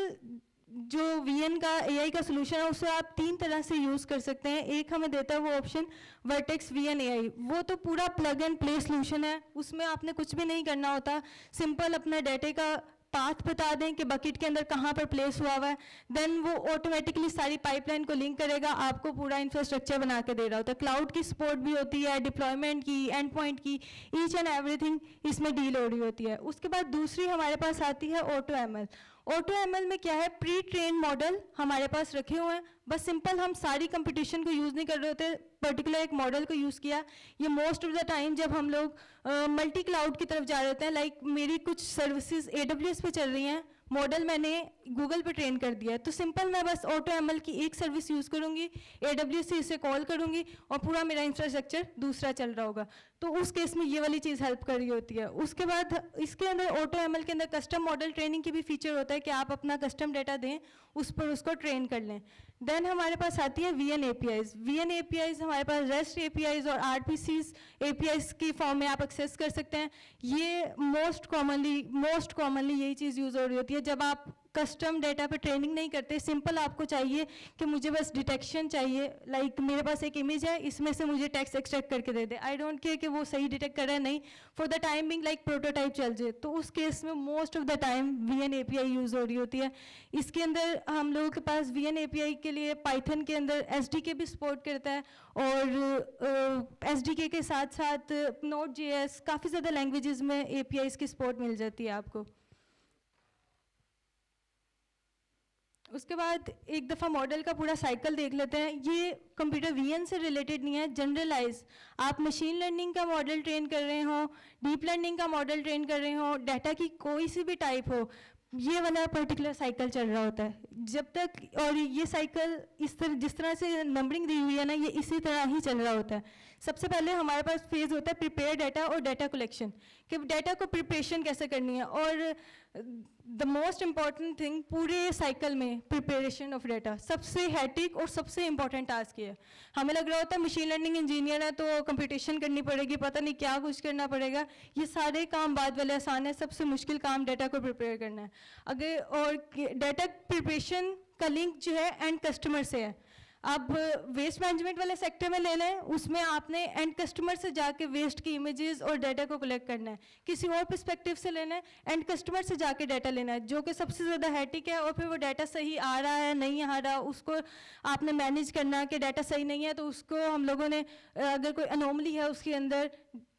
जो VN का AI का सोल्यूशन है उसे आप 3 तरह से यूज़ कर सकते हैं। एक हमें देता है वो ऑप्शन वर्टेक्स VN AI, वो तो पूरा प्लग एंड प्ले सोल्यूशन है, उसमें आपने कुछ भी नहीं करना होता, सिंपल अपना डाटा का पाथ बता दें कि बकेट के अंदर कहाँ पर प्लेस हुआ हुआ है, देन वो ऑटोमेटिकली सारी पाइपलाइन को लिंक करेगा, आपको पूरा इंफ्रास्ट्रक्चर बना के दे रहा होता है। क्लाउड की सपोर्ट भी होती है, डिप्लॉयमेंट की, एंड पॉइंट की, ईच एंड एवरीथिंग इसमें डील हो रही होती है। उसके बाद दूसरी हमारे पास आती है AutoML। AutoML में क्या है, प्री ट्रेन मॉडल हमारे पास रखे हुए हैं, बस सिंपल हम सारी कंपटीशन को यूज़ नहीं कर रहे होते, पर्टिकुलर एक मॉडल को यूज़ किया। ये मोस्ट ऑफ द टाइम जब हम लोग मल्टी क्लाउड की तरफ जा रहे होते हैं, लाइक मेरी कुछ सर्विसेज AWS पे चल रही हैं, मॉडल मैंने गूगल पे ट्रेन कर दिया है, तो सिंपल मैं बस AutoML की एक सर्विस यूज़ करूँगी, AWS से इसे कॉल करूँगी और पूरा मेरा इंफ्रास्ट्रक्चर दूसरा चल रहा होगा। तो उस केस में ये वाली चीज़ हेल्प कर रही होती है। उसके बाद इसके अंदर AutoML के अंदर कस्टम मॉडल ट्रेनिंग की भी फीचर होता है कि आप अपना कस्टम डाटा दें, उस पर उसको ट्रेन कर लें। देन हमारे पास आती है VN APIs। VN APIs हमारे पास REST APIs और RPCs APIs की फॉर्म में आप एक्सेस कर सकते हैं। ये मोस्ट कॉमनली यही चीज़ यूज़ हो रही होती है जब आप कस्टम डेटा पे ट्रेनिंग नहीं करते। सिंपल आपको चाहिए कि मुझे बस डिटेक्शन चाहिए, लाइक मेरे पास एक इमेज है, इसमें से मुझे टेक्स्ट एक्सट्रैक्ट करके दे दे, आई डोंट केयर कि वो सही डिटेक्ट कर रहा है नहीं, for the time being like prototype चल जाए। तो उस केस में most of the time VN API use हो रही होती है। इसके अंदर हम लोगों के पास VN API के लिए पाइथन के अंदर SDK भी सपोर्ट करता है, और SDK के साथ साथ Node.js, काफ़ी ज़्यादा लैंग्वेजेस में APIs की सपोर्ट मिल जाती है आपको। उसके बाद एक दफ़ा मॉडल का पूरा साइकिल देख लेते हैं। ये कंप्यूटर वीएन से रिलेटेड नहीं है, जनरलाइज आप मशीन लर्निंग का मॉडल ट्रेन कर रहे हो, डीप लर्निंग का मॉडल ट्रेन कर रहे हो, डाटा की कोई सी भी टाइप हो, ये वाला पर्टिकुलर साइकिल चल रहा होता है जब तक। और ये साइकिल इस तरह जिस तरह से नंबरिंग दी हुई है ना, ये इसी तरह ही चल रहा होता है। सबसे पहले हमारे पास फेज होता है प्रिपेयर डाटा और डाटा कलेक्शन, कि डाटा को प्रिपरेशन कैसे करनी है। और द मोस्ट इम्पॉर्टेंट थिंग पूरे साइकिल में प्रिपरेशन ऑफ डाटा सबसे हैटिक और सबसे इम्पॉर्टेंट टास्क है। हमें लग रहा होता है मशीन लर्निंग इंजीनियर है तो कंप्यूटेशन करनी पड़ेगी, पता नहीं क्या कुछ करना पड़ेगा। ये सारे काम बाद वाले आसान है, सबसे मुश्किल काम डाटा को प्रिपेयर करना है। अगर और डाटा प्रिपरेशन का लिंक जो है एंड कस्टमर से है। अब वेस्ट मैनेजमेंट वाले सेक्टर में ले लें, उसमें आपने एंड कस्टमर से जाके वेस्ट की इमेजेस और डाटा को कलेक्ट करना है। किसी और पर्सपेक्टिव से लेना है, एंड कस्टमर से जाके डाटा लेना है, जो कि सबसे ज़्यादा हैटिक है। और फिर वो डाटा सही आ रहा है नहीं आ रहा, उसको आपने मैनेज करना है कि डाटा सही नहीं है तो उसको हम लोगों ने अगर कोई अनोमली है उसके अंदर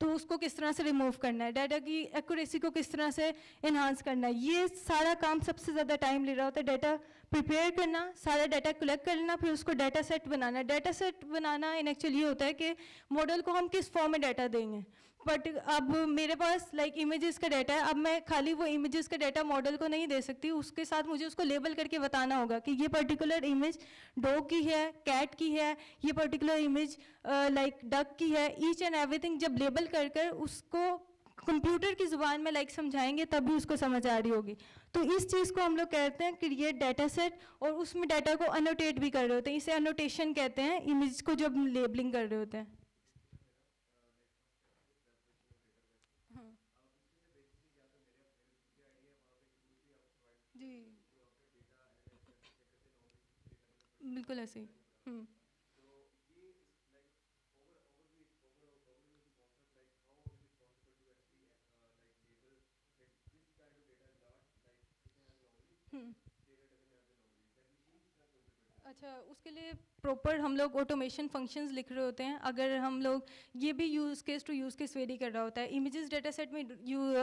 तो उसको किस तरह से रिमूव करना है, डाटा की एक्यूरेसी को किस तरह से इन्हांस करना है। ये सारा काम सबसे ज़्यादा टाइम ले रहा होता है। डाटा प्रिपेयर करना, सारा डाटा कलेक्ट करना, फिर उसको data set banana. Data set banana in actually ये होता है कि मॉडल को हम किस फॉर्म में डाटा देंगे। बट अब मेरे पास लाइक इमेजेस का डाटा है, अब मैं खाली वो इमेजेस का डाटा मॉडल को नहीं दे सकती, उसके साथ मुझे उसको लेबल करके बताना होगा कि ये पर्टिकुलर इमेज डॉग की है, कैट की है, ये पर्टिकुलर इमेज लाइक डक की है। ईच एंड एवरीथिंग जब लेबल कर कर उसको कंप्यूटर की ज़ुबान में लाइक समझाएंगे तभी उसको समझ आ रही होगी। तो इस चीज़ को हम लोग कहते हैं क्रिएट डाटा सेट, और उसमें डाटा को अनोटेट भी कर रहे होते हैं। इसे अनोटेशन कहते हैं इमेज को जब लेबलिंग कर रहे होते हैं। जी बिल्कुल ऐसे ही। हम्म अच्छा, उसके लिए प्रॉपर हम लोग ऑटोमेशन फंक्शंस लिख रहे होते हैं। अगर हम लोग ये भी use case to use case vary कर रहा होता है। इमेजेस डेटा सेट में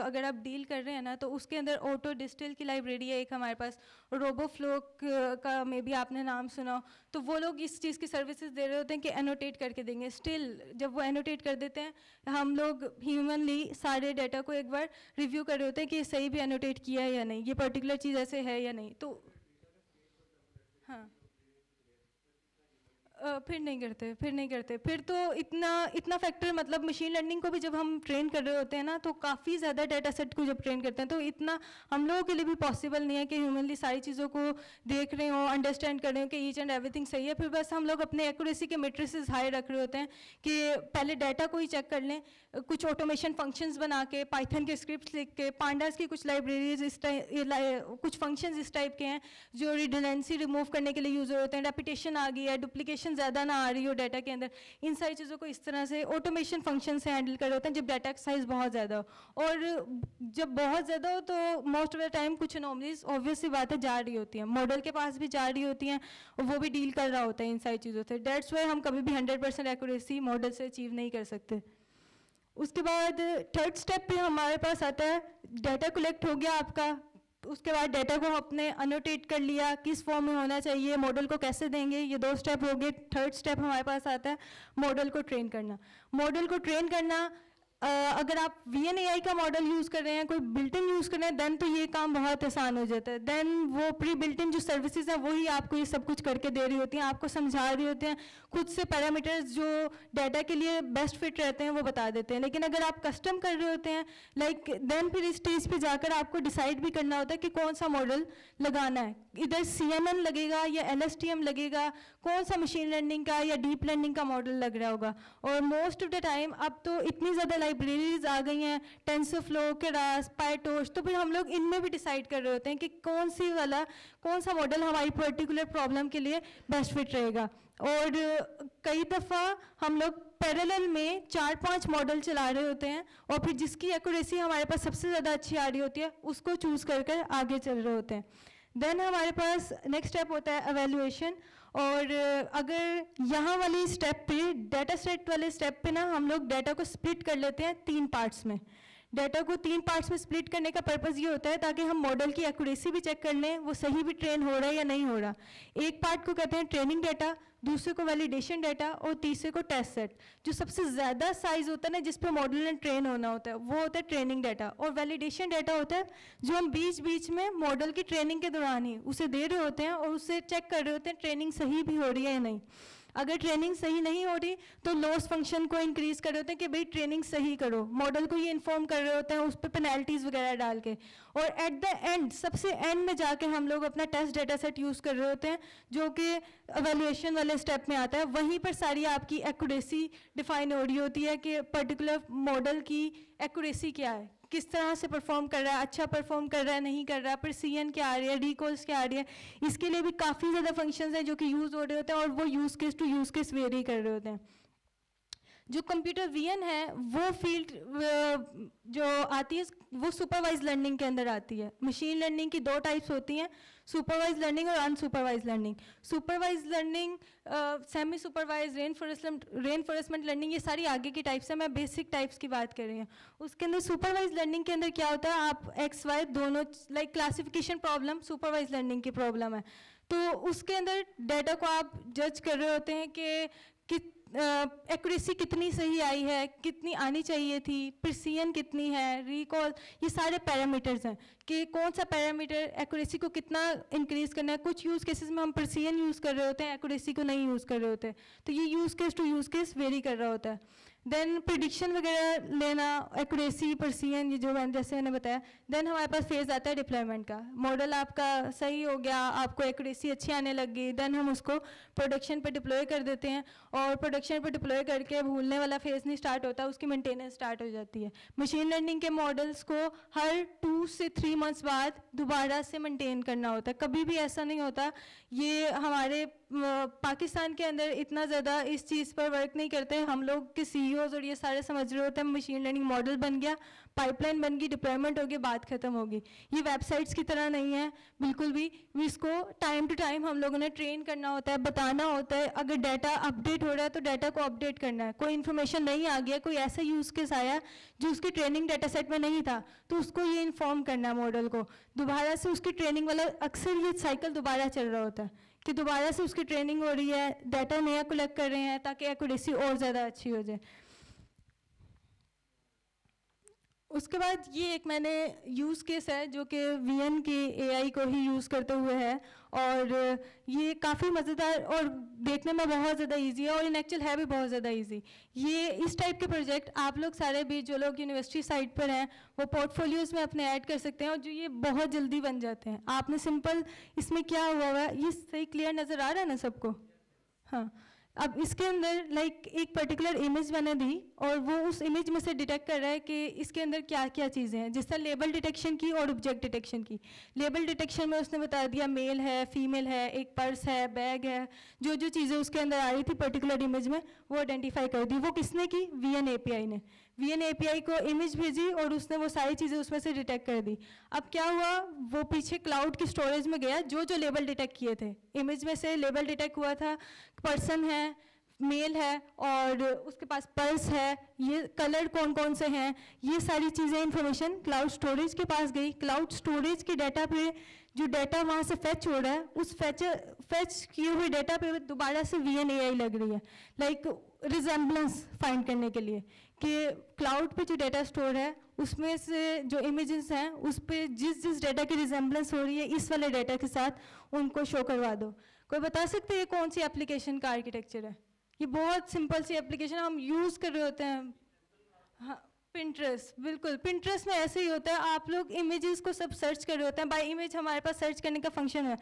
अगर आप डील कर रहे हैं ना, तो उसके अंदर ऑटो डिस्टिल की लाइब्रेरी है एक हमारे पास, रोबोफ्लो का मे भी आपने नाम सुना। तो वो लोग इस चीज़ की सर्विसेज दे रहे होते हैं कि एनोटेट करके देंगे। स्टिल जब वो एनोटेट कर देते हैं, हम लोग ह्यूमनली सारे डाटा को एक बार रिव्यू कर रहे होते हैं कि सही भी एनोटेट किया है या नहीं, ये पर्टिकुलर चीज़ ऐसे है या नहीं। तो हाँ, फिर तो इतना फैक्टर, मतलब मशीन लर्निंग को भी जब हम ट्रेन कर रहे होते हैं ना, तो काफ़ी ज़्यादा डाटा सेट को जब ट्रेन करते हैं तो इतना हम लोगों के लिए भी पॉसिबल नहीं है कि ह्यूमनली सारी चीज़ों को देख रहे हो, अंडरस्टैंड कर रहे हो कि ईच एंड एवरीथिंग सही है। फिर बस हम लोग अपने एक्यूरेसी के मेट्रिसेस हाई रख रहे होते हैं कि पहले डाटा को ही चेक कर लें, कुछ ऑटोमेशन फंक्शंस बना के, पाइथन के स्क्रिप्ट्स लिख के, पांडास की कुछ लाइब्रेरीज इस टाइप, कुछ फंक्शंस इस टाइप के हैं जो रिडंडेंसी रिमूव करने के लिए यूज़ होते हैं। रेपिटेशन आ गई है, डुप्लीकेशन ज़्यादा ना आ रही हो डाटा के अंदर, इन सारी चीज़ों को इस तरह से ऑटोमेशन फंक्शन से हैंडल कर रहे होते हैं जब डाटा का साइज़ बहुत ज़्यादा हो। और जब बहुत ज़्यादा हो तो मोस्ट ऑफ द टाइम कुछ अनोमलीज ऑब्वियस सी बात है जा रही होती हैं, मॉडल के पास भी जा रही होती हैं, और वो भी डील कर रहा होता है इन सारी चीज़ों से। डेट्स वाई हम कभी भी 100% एक्यूरेसी मॉडल से अचीव नहीं कर सकते। उसके बाद थर्ड स्टेप पे हमारे पास आता है, डाटा कलेक्ट हो गया आपका, उसके बाद डाटा को आपने अनोटेट कर लिया, किस फॉर्म में होना चाहिए, मॉडल को कैसे देंगे, ये 2 स्टेप हो गए। थर्ड स्टेप हमारे पास आता है मॉडल को ट्रेन करना। मॉडल को ट्रेन करना, अगर आप VNAI का मॉडल यूज़ कर रहे हैं, कोई बिल्ट इन यूज़ कर रहे हैं, देन तो ये काम बहुत आसान हो जाता है। देन वो प्री बिल्ट इन जो सर्विसेज हैं वही आपको ये सब कुछ करके दे रही होती हैं, आपको समझा रही होती हैं, खुद से पैरामीटर्स जो डाटा के लिए बेस्ट फिट रहते हैं वो बता देते हैं। लेकिन अगर आप कस्टम कर रहे होते हैं लाइक, देन फिर इस स्टेज पे जाकर आपको डिसाइड भी करना होता है कि कौन सा मॉडल लगाना है, इधर CNN लगेगा या LSTM लगेगा, कौन सा मशीन लर्निंग का या डीप लर्निंग का मॉडल लग रहा होगा। और मोस्ट ऑफ द टाइम अब तो इतनी ज़्यादा लाइब्रेरीज आ गई हैं, टेंसरफ्लो, केरास, पाइटोर्च, तो फिर हम लोग इनमें भी डिसाइड कर रहे होते हैं कि कौन सा मॉडल हमारी पर्टिकुलर प्रॉब्लम के लिए बेस्ट फिट रहेगा। और कई दफ़ा हम लोग पैरेलल में 4-5 मॉडल चला रहे होते हैं, और फिर जिसकी एक्यूरेसी हमारे पास सबसे ज़्यादा अच्छी आ रही होती है उसको चूज़ कर कर आगे चल रहे होते हैं। देन हमारे पास नेक्स्ट स्टेप होता है एवेल्यूएशन। और अगर यहाँ वाली स्टेप पे, डाटा सेट वाले स्टेप पे ना, हम लोग डाटा को स्प्लिट कर लेते हैं 3 पार्ट्स में। डाटा को 3 पार्ट्स में स्प्लिट करने का पर्पज़ ये होता है ताकि हम मॉडल की एक्यूरेसी भी चेक कर लें, वो सही भी ट्रेन हो रहा है या नहीं हो रहा। एक पार्ट को कहते हैं ट्रेनिंग डाटा, दूसरे को वैलिडेशन डाटा और तीसरे को टेस्ट सेट। जो सबसे ज़्यादा साइज होता है ना जिस पर मॉडल ने ट्रेन होना होता है वो होता है ट्रेनिंग डाटा, और वैलिडेशन डाटा होता है जो हम बीच बीच में मॉडल की ट्रेनिंग के दौरान ही उसे दे रहे होते हैं और उससे चेक कर रहे होते हैं ट्रेनिंग सही भी हो रही है या नहीं। अगर ट्रेनिंग सही नहीं हो रही तो लॉस फंक्शन को इंक्रीज कर रहे होते हैं कि भाई ट्रेनिंग सही करो, मॉडल को ये इन्फॉर्म कर रहे होते हैं उस पर पेनल्टीज वगैरह डाल के। और एट द एंड, सबसे एंड में जाके हम लोग अपना टेस्ट डेटा सेट यूज़ कर रहे होते हैं जो कि एवेल्युएशन वाले स्टेप में आता है। वहीं पर सारी आपकी एक्यूरेसी डिफाइन हो रही होती है कि पर्टिकुलर मॉडल की एक्यूरेसी क्या है, किस तरह से परफॉर्म कर रहा है, अच्छा परफॉर्म कर रहा है, नहीं कर रहा है, प्रिसीजन क्या आ रही है, रिकॉल्स क्या आ रही है। इसके लिए भी काफ़ी ज़्यादा फंक्शंस हैं जो कि यूज़ हो रहे होते हैं और वो use case to use case vary कर रहे होते हैं। जो कंप्यूटर विजन है वो फील्ड जो आती है वो सुपरवाइज लर्निंग के अंदर आती है। मशीन लर्निंग की 2 टाइप्स होती हैं, सुपरवाइज लर्निंग और unsupervised learning. Supervised learning, semi supervised, reinforcement learning, ये सारी आगे की टाइप्स है, मैं बेसिक टाइप्स की बात कर रही हूँ। उसके अंदर सुपरवाइज लर्निंग के अंदर क्या होता है, आप एक्स वाई दोनों like classification problem supervise learning की प्रॉब्लम है, तो उसके अंदर डाटा को आप जज कर रहे होते हैं कि एक्यूरेसी कितनी सही आई है, कितनी आनी चाहिए थी, प्रिसीजन कितनी है, रिकॉल, ये सारे पैरामीटर्स हैं कि कौन सा पैरामीटर एक्यूरेसी को कितना इंक्रीज करना है। कुछ यूज़ केसेस में हम प्रिसीजन यूज़ कर रहे होते हैं, एक्यूरेसी को नहीं यूज़ कर रहे होते, तो ये use case to use case vary कर रहा होता है। देन प्रिडिक्शन वगैरह लेना, एक्यूरेसी, प्रिसीजन, ये जो जैसे मैंने बताया। देन हमारे पास फेज आता है डिप्लॉयमेंट का। मॉडल आपका सही हो गया, आपको एक्यूरेसी अच्छी आने लग गई, देन हम उसको प्रोडक्शन पे डिप्लॉय कर देते हैं, और प्रोडक्शन पे डिप्लॉय करके भूलने वाला फेज नहीं स्टार्ट होता, उसकी मेंटेनेंस स्टार्ट हो जाती है। मशीन लर्निंग के मॉडल्स को हर 2 से 3 मंथ्स बाद दोबारा से मेंटेन करना होता है, कभी भी ऐसा नहीं होता। ये हमारे पाकिस्तान के अंदर इतना ज़्यादा इस चीज़ पर वर्क नहीं करते। हम लोग के CEOs और ये सारे समझ रहे होते हैं मशीन लर्निंग मॉडल बन गया, पाइपलाइन बन गई, डिप्लॉयमेंट होगी, बात खत्म होगी। ये वेबसाइट्स की तरह नहीं है बिल्कुल भी। इसको टाइम टू टाइम हम लोगों ने ट्रेन करना होता है, बताना होता है। अगर डाटा अपडेट हो रहा है तो डाटा को अपडेट करना है। कोई इन्फॉर्मेशन नहीं आ गया, कोई ऐसा यूज़ केस आया जो उसके ट्रेनिंग डाटा सेट में नहीं था, तो उसको ये इन्फॉर्म करना है मॉडल को, दोबारा से उसकी ट्रेनिंग वाला अक्सर ये साइकिल दोबारा चल रहा होता है कि दोबारा से उसकी ट्रेनिंग हो रही है, डाटा नया कलेक्ट कर रहे हैं ताकि एक्यूरेसी और ज़्यादा अच्छी हो जाए। उसके बाद ये एक मैंने यूज़ केस है जो कि VN की AI को ही यूज़ करते हुए है, और ये काफ़ी मज़ेदार और देखने में बहुत ज़्यादा इजी है, और इन एक्चुअल है भी बहुत ज़्यादा इजी। ये इस टाइप के प्रोजेक्ट आप लोग सारे भी जो लोग यूनिवर्सिटी साइट पर हैं वो पोर्टफोलियोज़ में अपने ऐड कर सकते हैं, और जो ये बहुत जल्दी बन जाते हैं। आपने सिंपल इसमें क्या हुआ है, ये सही क्लियर नज़र आ रहा है ना सबको? हाँ, अब इसके अंदर लाइक एक पर्टिकुलर इमेज मैंने दी और वो उस इमेज में से डिटेक्ट कर रहा है कि इसके अंदर क्या क्या चीज़ें हैं, जिस तरह लेबल डिटेक्शन की और ऑब्जेक्ट डिटेक्शन की। लेबल डिटेक्शन में उसने बता दिया मेल है, फीमेल है, एक पर्स है, बैग है, जो जो चीज़ें उसके अंदर आ रही थी पर्टिकुलर इमेज में वो आइडेंटिफाई कर दी। वो किसने की? VN API ने। VN API को इमेज भेजी और उसने वो सारी चीज़ें उसमें से डिटेक्ट कर दी। अब क्या हुआ, वो पीछे क्लाउड की स्टोरेज में गया, जो जो लेबल डिटेक्ट किए थे इमेज में से लेबल डिटेक्ट हुआ था, पर्सन है, मेल है और उसके पास पर्स है, ये कलर कौन कौन से हैं, ये सारी चीज़ें इंफॉर्मेशन क्लाउड स्टोरेज के पास गई। क्लाउड स्टोरेज के डाटा पे जो डाटा वहाँ से फेच हो रहा है, उस फेच किए हुए डाटा पे दोबारा से VN AI लग रही है, लाइक रिजेम्बलेंस फाइंड करने के लिए कि क्लाउड पे जो डाटा स्टोर है उसमें से जो इमेजेस हैं उस पर जिस जिस डाटा की रिजेम्बलेंस हो रही है इस वाले डाटा के साथ उनको शो करवा दो। कोई बता सकते हैं ये कौन सी एप्लीकेशन का आर्किटेक्चर है? ये बहुत सिंपल सी एप्लीकेशन हम यूज़ कर रहे होते हैं। हाँ, पिंटरेस्ट, बिल्कुल पिंटरेस्ट में ऐसे ही होता है। आप लोग इमेजेस को सब सर्च कर रहे होते हैं, बाय इमेज हमारे पास सर्च करने का फंक्शन है।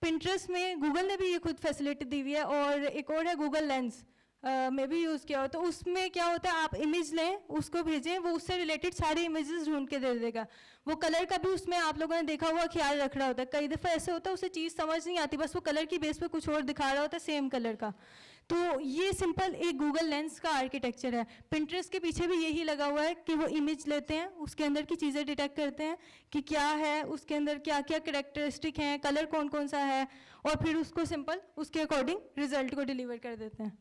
पिंटरेस्ट में गूगल ने भी ये खुद फैसिलिटी दी हुई है, और एक और है गूगल लेंस में भी यूज़ किया हो। तो उसमें क्या होता है, आप इमेज लें, उसको भेजें, वो उससे रिलेटेड सारे इमेजेस ढूंढ के दे देगा। वो कलर का भी उसमें आप लोगों ने देखा हुआ ख्याल रख रहा होता है। कई दफ़ा ऐसे होता है उसे चीज़ समझ नहीं आती, बस वो कलर की बेस पे कुछ और दिखा रहा होता है सेम कलर का। तो ये सिंपल एक गूगल लेंस का आर्किटेक्चर है। पिंटरेस्ट के पीछे भी यही लगा हुआ है कि वो इमेज लेते हैं, उसके अंदर की चीज़ें डिटेक्ट करते हैं कि क्या है, उसके अंदर क्या क्या कैरेक्टरिस्टिक हैं, कलर कौन कौन सा है, और फिर उसको सिंपल उसके अकॉर्डिंग रिजल्ट को डिलीवर कर देते हैं।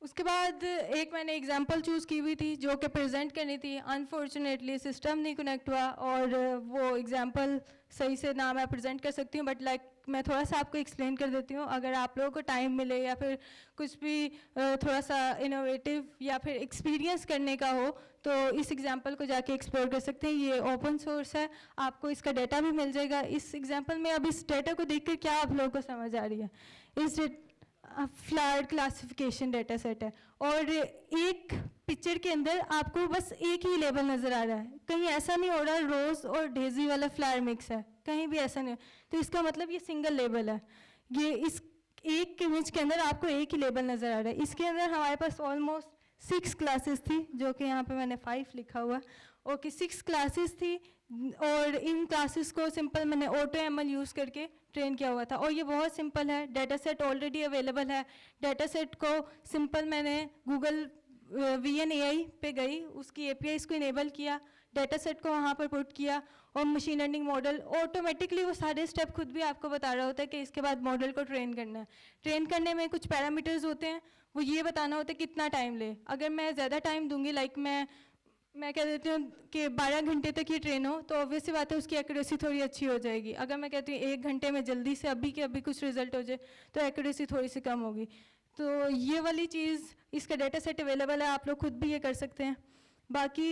उसके बाद एक मैंने एग्जांपल चूज़ की हुई थी जो कि प्रेजेंट करनी थी, अनफॉर्चुनेटली सिस्टम नहीं कनेक्ट हुआ और वो एग्जांपल सही से ना मैं प्रेजेंट कर सकती हूँ, बट लाइक मैं थोड़ा सा आपको एक्सप्लेन कर देती हूँ। अगर आप लोगों को टाइम मिले या फिर कुछ भी थोड़ा सा इनोवेटिव या फिर एक्सपीरियंस करने का हो तो इस एग्जांपल को जाके एक्सप्लोर कर सकते हैं। ये ओपन सोर्स है, आपको इसका डाटा भी मिल जाएगा। इस एग्जांपल में अब इस डाटा को देखकर क्या आप लोगों को समझ आ रही है? इस फ्लावर्ड क्लासिफिकेशन डाटा सेट है और एक पिक्चर के अंदर आपको बस एक ही लेबल नज़र आ रहा है, कहीं ऐसा नहीं हो रहा रोज़ और डेजी वाला फ्लावर मिक्स है, कहीं भी ऐसा नहीं। तो इसका मतलब ये सिंगल लेबल है। ये इस एक इमेज के अंदर आपको एक ही लेबल नज़र आ रहा है। इसके अंदर हमारे पास ऑलमोस्ट 6 क्लासेस थी, जो कि यहाँ पे मैंने 5 लिखा हुआ। ओके, 6 क्लासेस थी और इन क्लासेस को सिंपल मैंने AutoML यूज़ करके ट्रेन किया हुआ था और ये बहुत सिंपल है। डाटा सेट ऑलरेडी अवेलेबल है। डाटा सेट को सिंपल मैंने गूगल VNAI पे गई, उसकी APIs को इनेबल किया, डाटा सेट को वहाँ पर पुट किया और मशीन लर्निंग मॉडल ऑटोमेटिकली वो सारे स्टेप खुद भी आपको बता रहा होता है कि इसके बाद मॉडल को ट्रेन करना है। ट्रेन करने में कुछ पैरामीटर्स होते हैं, वो ये बताना होता है कितना टाइम ले। अगर मैं ज़्यादा टाइम दूंगी, लाइक मैं कह देती हूँ कि 12 घंटे तक ये ट्रेन हो, तो ऑब्वियस सी बात है उसकी एक्यूरेसी थोड़ी अच्छी हो जाएगी। अगर मैं कहती हूँ 1 घंटे में जल्दी से अभी के अभी कुछ रिजल्ट हो जाए तो एक्यूरेसी थोड़ी सी कम होगी। तो ये वाली चीज़, इसका डाटा सेट अवेलेबल है, आप लोग खुद भी ये कर सकते हैं। बाकी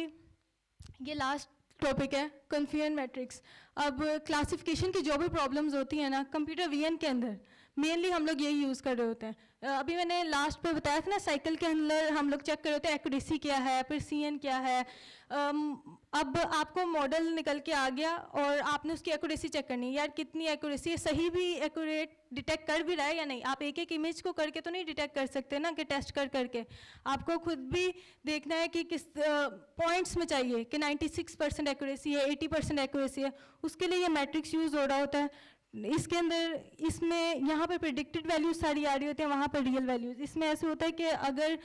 ये लास्ट टॉपिक है कन्फ्यूजन मैट्रिक्स। अब क्लासिफिकेशन की जो भी प्रॉब्लम्स होती हैं ना कंप्यूटर वीएन के अंदर, मेनली हम लोग यही यूज़ कर रहे होते हैं। अभी मैंने लास्ट पे बताया था ना, साइकिल के अंदर हम लोग चेक कर रहे होते हैं एक्यूरेसी क्या है, फिर CN क्या है। अब आपको मॉडल निकल के आ गया और आपने उसकी एक्यूरेसी चेक करनी है, यार कितनी एक्यूरेसी है, सही भी एक्यूरेट डिटेक्ट कर भी रहा है या नहीं। आप एक एक इमेज को करके तो नहीं डिटेक्ट कर सकते ना, कि टेस्ट कर करके आपको खुद भी देखना है कि किस पॉइंट्स में चाहिए कि 96% एक्यूरेसी है, 80% एक्यूरेसी है, उसके लिए ये मैट्रिक्स यूज़ हो रहा होता है। इसके अंदर इसमें यहाँ पर प्रिडिक्टेड वैल्यूज सारी आ रही होती हैं, वहाँ पर रियल वैल्यूज। इसमें ऐसे होता है कि अगर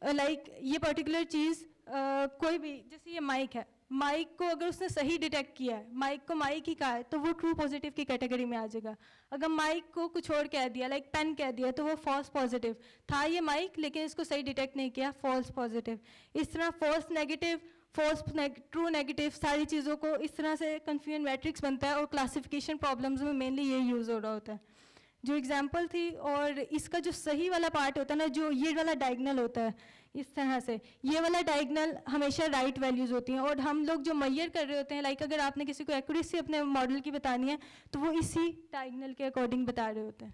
लाइक ये पर्टिकुलर चीज़ कोई भी, जैसे ये माइक है, माइक को अगर उसने सही डिटेक्ट किया है, माइक को माइक ही कहा है, तो वो ट्रू पॉजिटिव की कैटेगरी में आ जाएगा। अगर माइक को कुछ और कह दिया, लाइक पेन कह दिया, तो वो फॉल्स पॉजिटिव था ये माइक, लेकिन इसको सही डिटेक्ट नहीं किया, फॉल्स पॉजिटिव। इस तरह false negative, false true negative, सारी चीज़ों को इस तरह से कन्फ्यूजन मैट्रिक्स बनता है और क्लासिफिकेशन प्रॉब्लम्स में मेनली ये यूज़ हो रहा होता है। जो एग्जांपल थी, और इसका जो सही वाला पार्ट होता है ना, जो ये वाला डायगनल होता है इस तरह से, ये वाला डायगनल हमेशा राइट वैल्यूज़ होती हैं। और हम लोग जो मेजर कर रहे होते हैं, लाइक अगर आपने किसी को एक्यूरेसी अपने मॉडल की बतानी है तो वो इसी डायगनल के अकॉर्डिंग बता रहे होते हैं।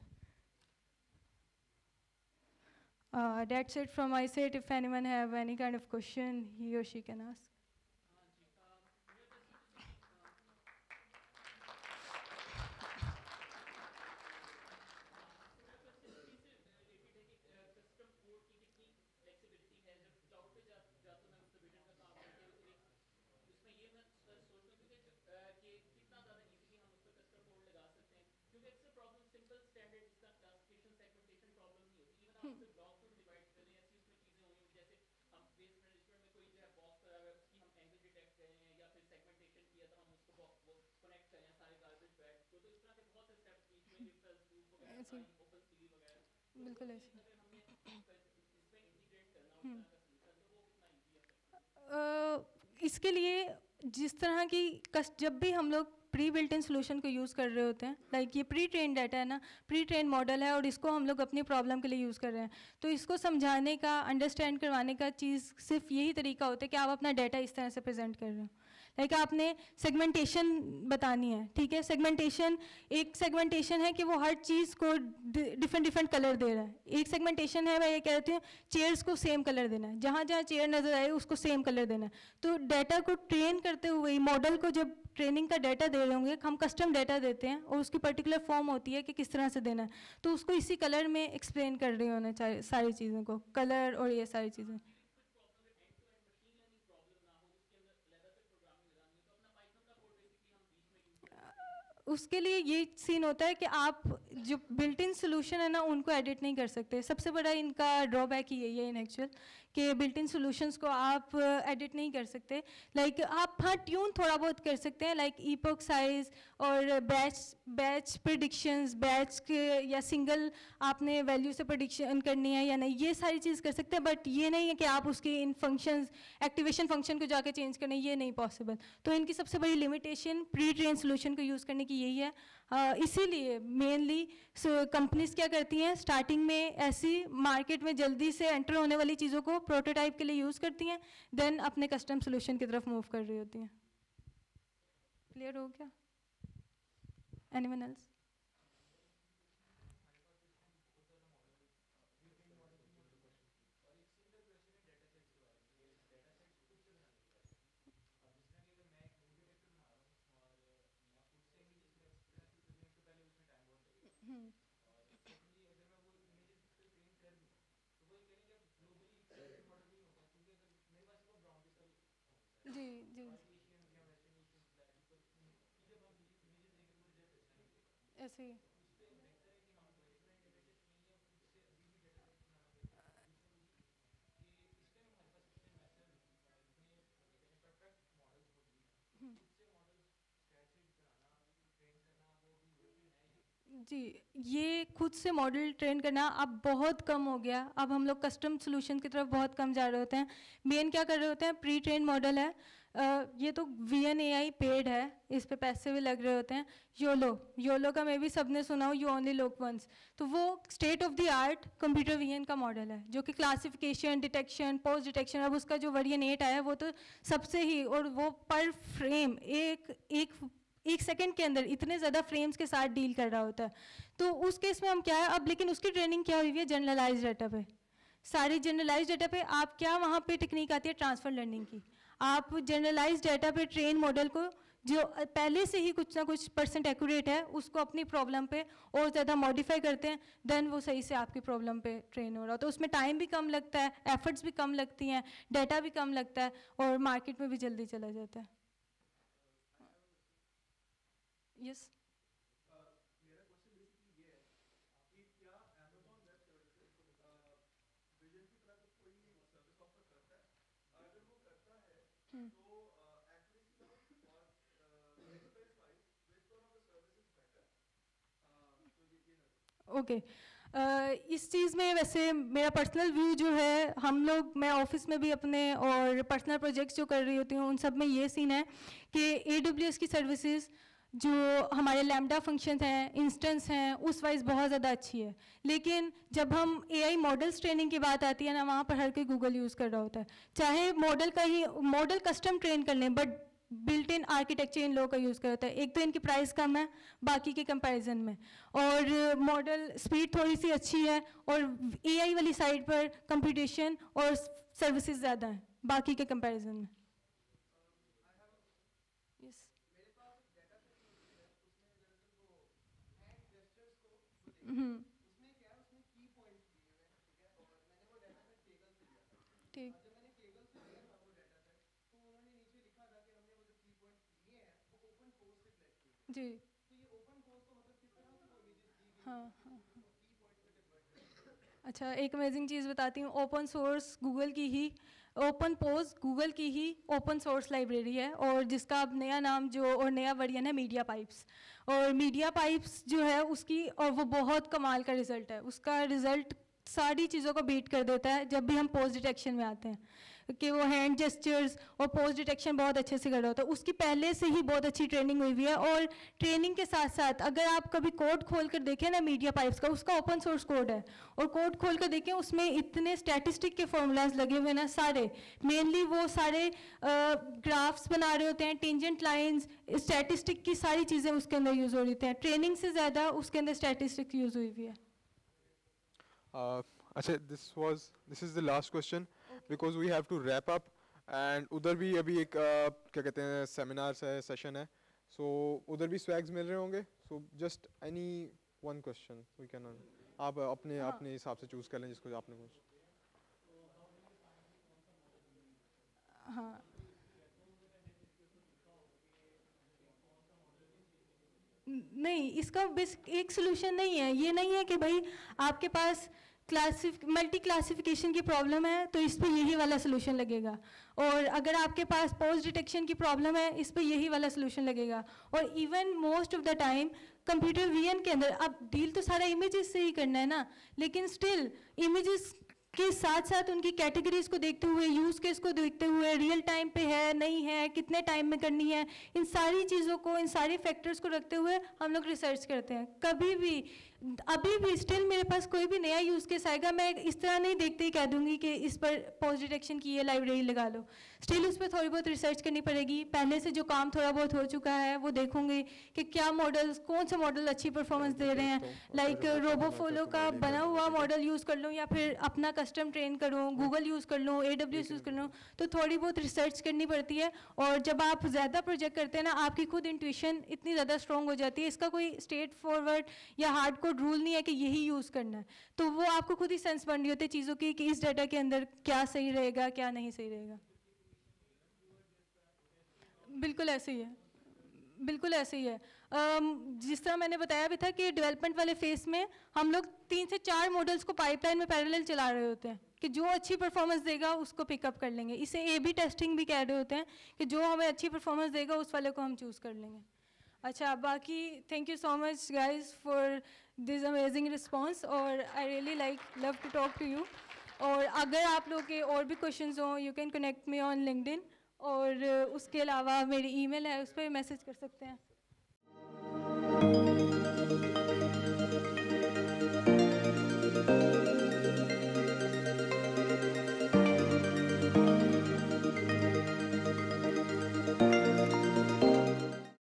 That's it from my side. If anyone have any kind of question, he or she can ask. बिल्कुल ऐसे इसके लिए जिस तरह की जब भी हम लोग प्री बिल्ट इन सोल्यूशन को यूज़ कर रहे होते हैं, लाइक ये प्री ट्रेन डाटा है ना, प्री ट्रेन मॉडल है और इसको हम लोग अपनी प्रॉब्लम के लिए यूज़ कर रहे हैं, तो इसको समझाने का, अंडरस्टैंड करवाने का चीज़ सिर्फ यही तरीका होता है कि आप अपना डाटा इस तरह से प्रेजेंट कर रहे हो। लाइक आपने सेगमेंटेशन बतानी है, ठीक है, सेगमेंटेशन, एक सेगमेंटेशन है कि वो हर चीज़ को डिफरेंट कलर दे रहा है। एक सेगमेंटेशन है, मैं ये कहती हूँ चेयर्स को सेम कलर देना है, जहाँ जहाँ चेयर नज़र आए उसको सेम कलर देना है। तो डाटा को ट्रेन करते हुए, मॉडल को जब ट्रेनिंग का डाटा दे रहे होंगे, हम कस्टम डाटा देते हैं और उसकी पर्टिकुलर फॉर्म होती है कि किस तरह से देना है, तो उसको इसी कलर में एक्सप्लेन कर रहे होना चाहिए सारी चीज़ों को, कलर और ये सारी चीज़ें। उसके लिए ये सीन होता है कि आप जो बिल्ट इन सोल्यूशन है ना उनको एडिट नहीं कर सकते। सबसे बड़ा इनका ड्रॉबैक ही यही है इन एक्चुअल, कि बिल्ट इन सोल्यूशंस को आप एडिट नहीं कर सकते। लाइक आप हाँ ट्यून थोड़ा बहुत कर सकते हैं, लाइक ईपोक साइज और बैच प्रिडिक्शंस, बैच के या सिंगल आपने वैल्यू से प्रिडिक्शन करनी है या नहीं, ये सारी चीज़ कर सकते हैं। बट ये नहीं है कि आप उसकी इन फंक्शंस एक्टिवेशन फंक्शन को जाके चेंज करना, ये नहीं पॉसिबल। तो इनकी सबसे बड़ी लिमिटेशन प्री ट्रेन सोल्यूशन को यूज़ करने की यही है। इसीलिए मेनली कंपनीज क्या करती हैं, स्टार्टिंग में ऐसी मार्केट में जल्दी से एंटर होने वाली चीज़ों को प्रोटोटाइप के लिए यूज़ करती हैं, देन अपने कस्टम सोल्यूशन की तरफ मूव कर रही होती हैं। क्लियर हो गया? Anyone else? जी जी, ऐसे ही। जी, ये खुद से मॉडल ट्रेन करना अब बहुत कम हो गया। अब हम लोग कस्टम सॉल्यूशन की तरफ बहुत कम जा रहे होते हैं। मेन क्या कर रहे होते हैं, प्री ट्रेन मॉडल है। ये तो VNAI पेड है, इस पे पैसे भी लग रहे होते हैं। योलो, योलो का मैं भी सबने सुना हो, यू ओनली लुक वंस। तो वो state of the art computer vision का मॉडल है, जो कि क्लासिफिकेशन, डिटेक्शन, पोस्ट डिटेक्शन, अब उसका जो वर्जन 8 आया है वो तो सबसे ही, और वो पर फ्रेम एक सेकंड के अंदर इतने ज़्यादा फ्रेम्स के साथ डील कर रहा होता है। तो उस केस में हम क्या है अब, लेकिन उसकी ट्रेनिंग क्या हुई है, जनरलाइज डाटा पे। सारी जनरलाइज डाटा पे आप क्या, वहाँ पे टेक्निक आती है ट्रांसफर लर्निंग की। आप जनरलाइज डाटा पे ट्रेन मॉडल को, जो पहले से ही कुछ ना कुछ % एक्यूरेट है, उसको अपनी प्रॉब्लम पे और ज़्यादा मॉडिफाई करते हैं, देन वो सही से आपकी प्रॉब्लम पे ट्रेन हो रहा हो। तो उसमें टाइम भी कम लगता है, एफर्ट्स भी कम लगती हैं, डाटा भी कम लगता है, और मार्केट में भी जल्दी चला जाता है। यस। ओके, इस चीज़ में वैसे मेरा पर्सनल व्यू जो है, हम लोग, मैं ऑफिस में भी अपने और पर्सनल प्रोजेक्ट्स जो कर रही होती हूँ, उन सब में ये सीन है कि AWS की सर्विसेज जो हमारे लैम्डा फंक्शन हैं, इंस्टेंस हैं, उस वाइज बहुत ज़्यादा अच्छी है। लेकिन जब हम AI मॉडल्स ट्रेनिंग की बात आती है ना, वहाँ पर हर कोई गूगल यूज़ कर रहा होता है। चाहे मॉडल का ही मॉडल कस्टम ट्रेन कर लें, बट बिल्ट इन आर्किटेक्चर इन लोगों का यूज़ कर होता है। एक तो इनकी प्राइस कम है बाकी के कंपैरिजन में, और मॉडल स्पीड थोड़ी सी अच्छी है, और AI वाली साइड पर कंप्यूटेशन और सर्विसेज ज़्यादा हैं बाकी के कंपैरिजन में। यस। ठीक। जी। हाँ हाँ। अच्छा, एक अमेजिंग चीज़ बताती हूँ, ओपन सोर्स गूगल की ही, ओपन पोज गूगल की ही ओपन सोर्स लाइब्रेरी है, और जिसका अब नया नाम जो और नया वर्जन है मीडिया पाइप्स। और मीडिया पाइप्स जो है उसकी, और वो बहुत कमाल का रिज़ल्ट है, उसका रिज़ल्ट सारी चीज़ों को बीट कर देता है जब भी हम पोज डिटेक्शन में आते हैं, कि वो हैंड जेस्चर्स और पोस्ट डिटेक्शन बहुत अच्छे से कर रहा होता है। उसकी पहले से ही बहुत अच्छी ट्रेनिंग हुई हुई है, और ट्रेनिंग के साथ साथ अगर आप कभी कोड खोल कर देखें ना मीडिया पाइप्स का, उसका ओपन सोर्स कोड है, और कोड खोल कर देखें उसमें इतने स्टैटिस्टिक के फॉर्मूलाज लगे हुए ना सारे, मेनली वो सारे ग्राफ्स बना रहे होते हैं, टेंजेंट लाइंस, स्टैटिस्टिक की सारी चीज़ें उसके अंदर यूज़ हो रही हैं। ट्रेनिंग से ज़्यादा उसके अंदर स्टैटिस्टिक यूज़ हुई हुई है। अच्छा, this is the last question because we have to wrap up and उधर भी अभी एक क्या कहते हैं सेमिनार है, सेशन है, so उधर भी स्वैग्स मिल रहे होंगे, so just any one question we can आप अपने हाँ अपने हिसाब से चूज कर लें जिसको आपने कुछ। हाँ। नहीं, इसका एक सोल्यूशन नहीं है। ये नहीं है कि भाई आपके पास मल्टी क्लासिफिकेशन की प्रॉब्लम है तो इस पे यही वाला सोल्यूशन लगेगा, और अगर आपके पास पोस्ट डिटेक्शन की प्रॉब्लम है इस पे यही वाला सोल्यूशन लगेगा। और even most of the time computer vision के अंदर अब डील तो सारा इमेजेस से ही करना है ना, लेकिन स्टिल इमेजेस के साथ साथ उनकी कैटेगरीज को देखते हुए, यूज़ केस को देखते हुए, रियल टाइम पे है नहीं है, कितने टाइम में करनी है, इन सारी चीज़ों को, इन सारी फैक्टर्स को रखते हुए हम लोग रिसर्च करते हैं। कभी भी अभी भी स्टिल मेरे पास कोई भी नया यूज़ केस आएगा, मैं इस तरह नहीं देखते ही कह दूंगी कि इस पर पोस्ट डिटेक्शन की ये लाइब्रेरी लगा लो। स्टिल उस पर थोड़ी बहुत रिसर्च करनी पड़ेगी। पहले से जो काम थोड़ा बहुत हो चुका है वो देखूंगी कि क्या मॉडल्स, कौन से मॉडल अच्छी परफॉर्मेंस दे रहे हैं। लाइक रोबोफोलो का बना हुआ मॉडल यूज़ कर लूँ या फिर अपना कस्टम ट्रेन करूँ, गूगल यूज़ कर लूँ, AWS यूज़ कर लूँ। तो थोड़ी बहुत रिसर्च करनी पड़ती है, और जब आप ज़्यादा प्रोजेक्ट करते हैं ना, आपकी खुद इंट्यूशन इतनी ज़्यादा स्ट्रॉन्ग हो जाती है। इसका कोई स्ट्रेट फॉरवर्ड या हार्ड कोड रूल नहीं है कि यही यूज़ करना है, तो वो आपको खुद ही सेंस बन रही होती है चीज़ों की कि इस डाटा के अंदर क्या सही रहेगा, क्या नहीं सही रहेगा। बिल्कुल ऐसे ही है, बिल्कुल ऐसे ही है। जिस तरह मैंने बताया भी था कि डेवलपमेंट वाले फेस में हम लोग 3 से 4 मॉडल्स को पाइपलाइन में पैरेलल चला रहे होते हैं कि जो अच्छी परफॉर्मेंस देगा उसको पिकअप कर लेंगे। इसे A/B टेस्टिंग भी कह रहे होते हैं कि जो हमें अच्छी परफॉर्मेंस देगा उस वाले को हम चूज़ कर लेंगे। अच्छा, बाकी thank you so much guys for this amazing response, और I really love to talk to you. और अगर आप लोग के और भी क्वेश्चंस हों, you can connect me on LinkedIn, और उसके अलावा मेरी ईमेल है, उस पर मैसेज कर सकते हैं।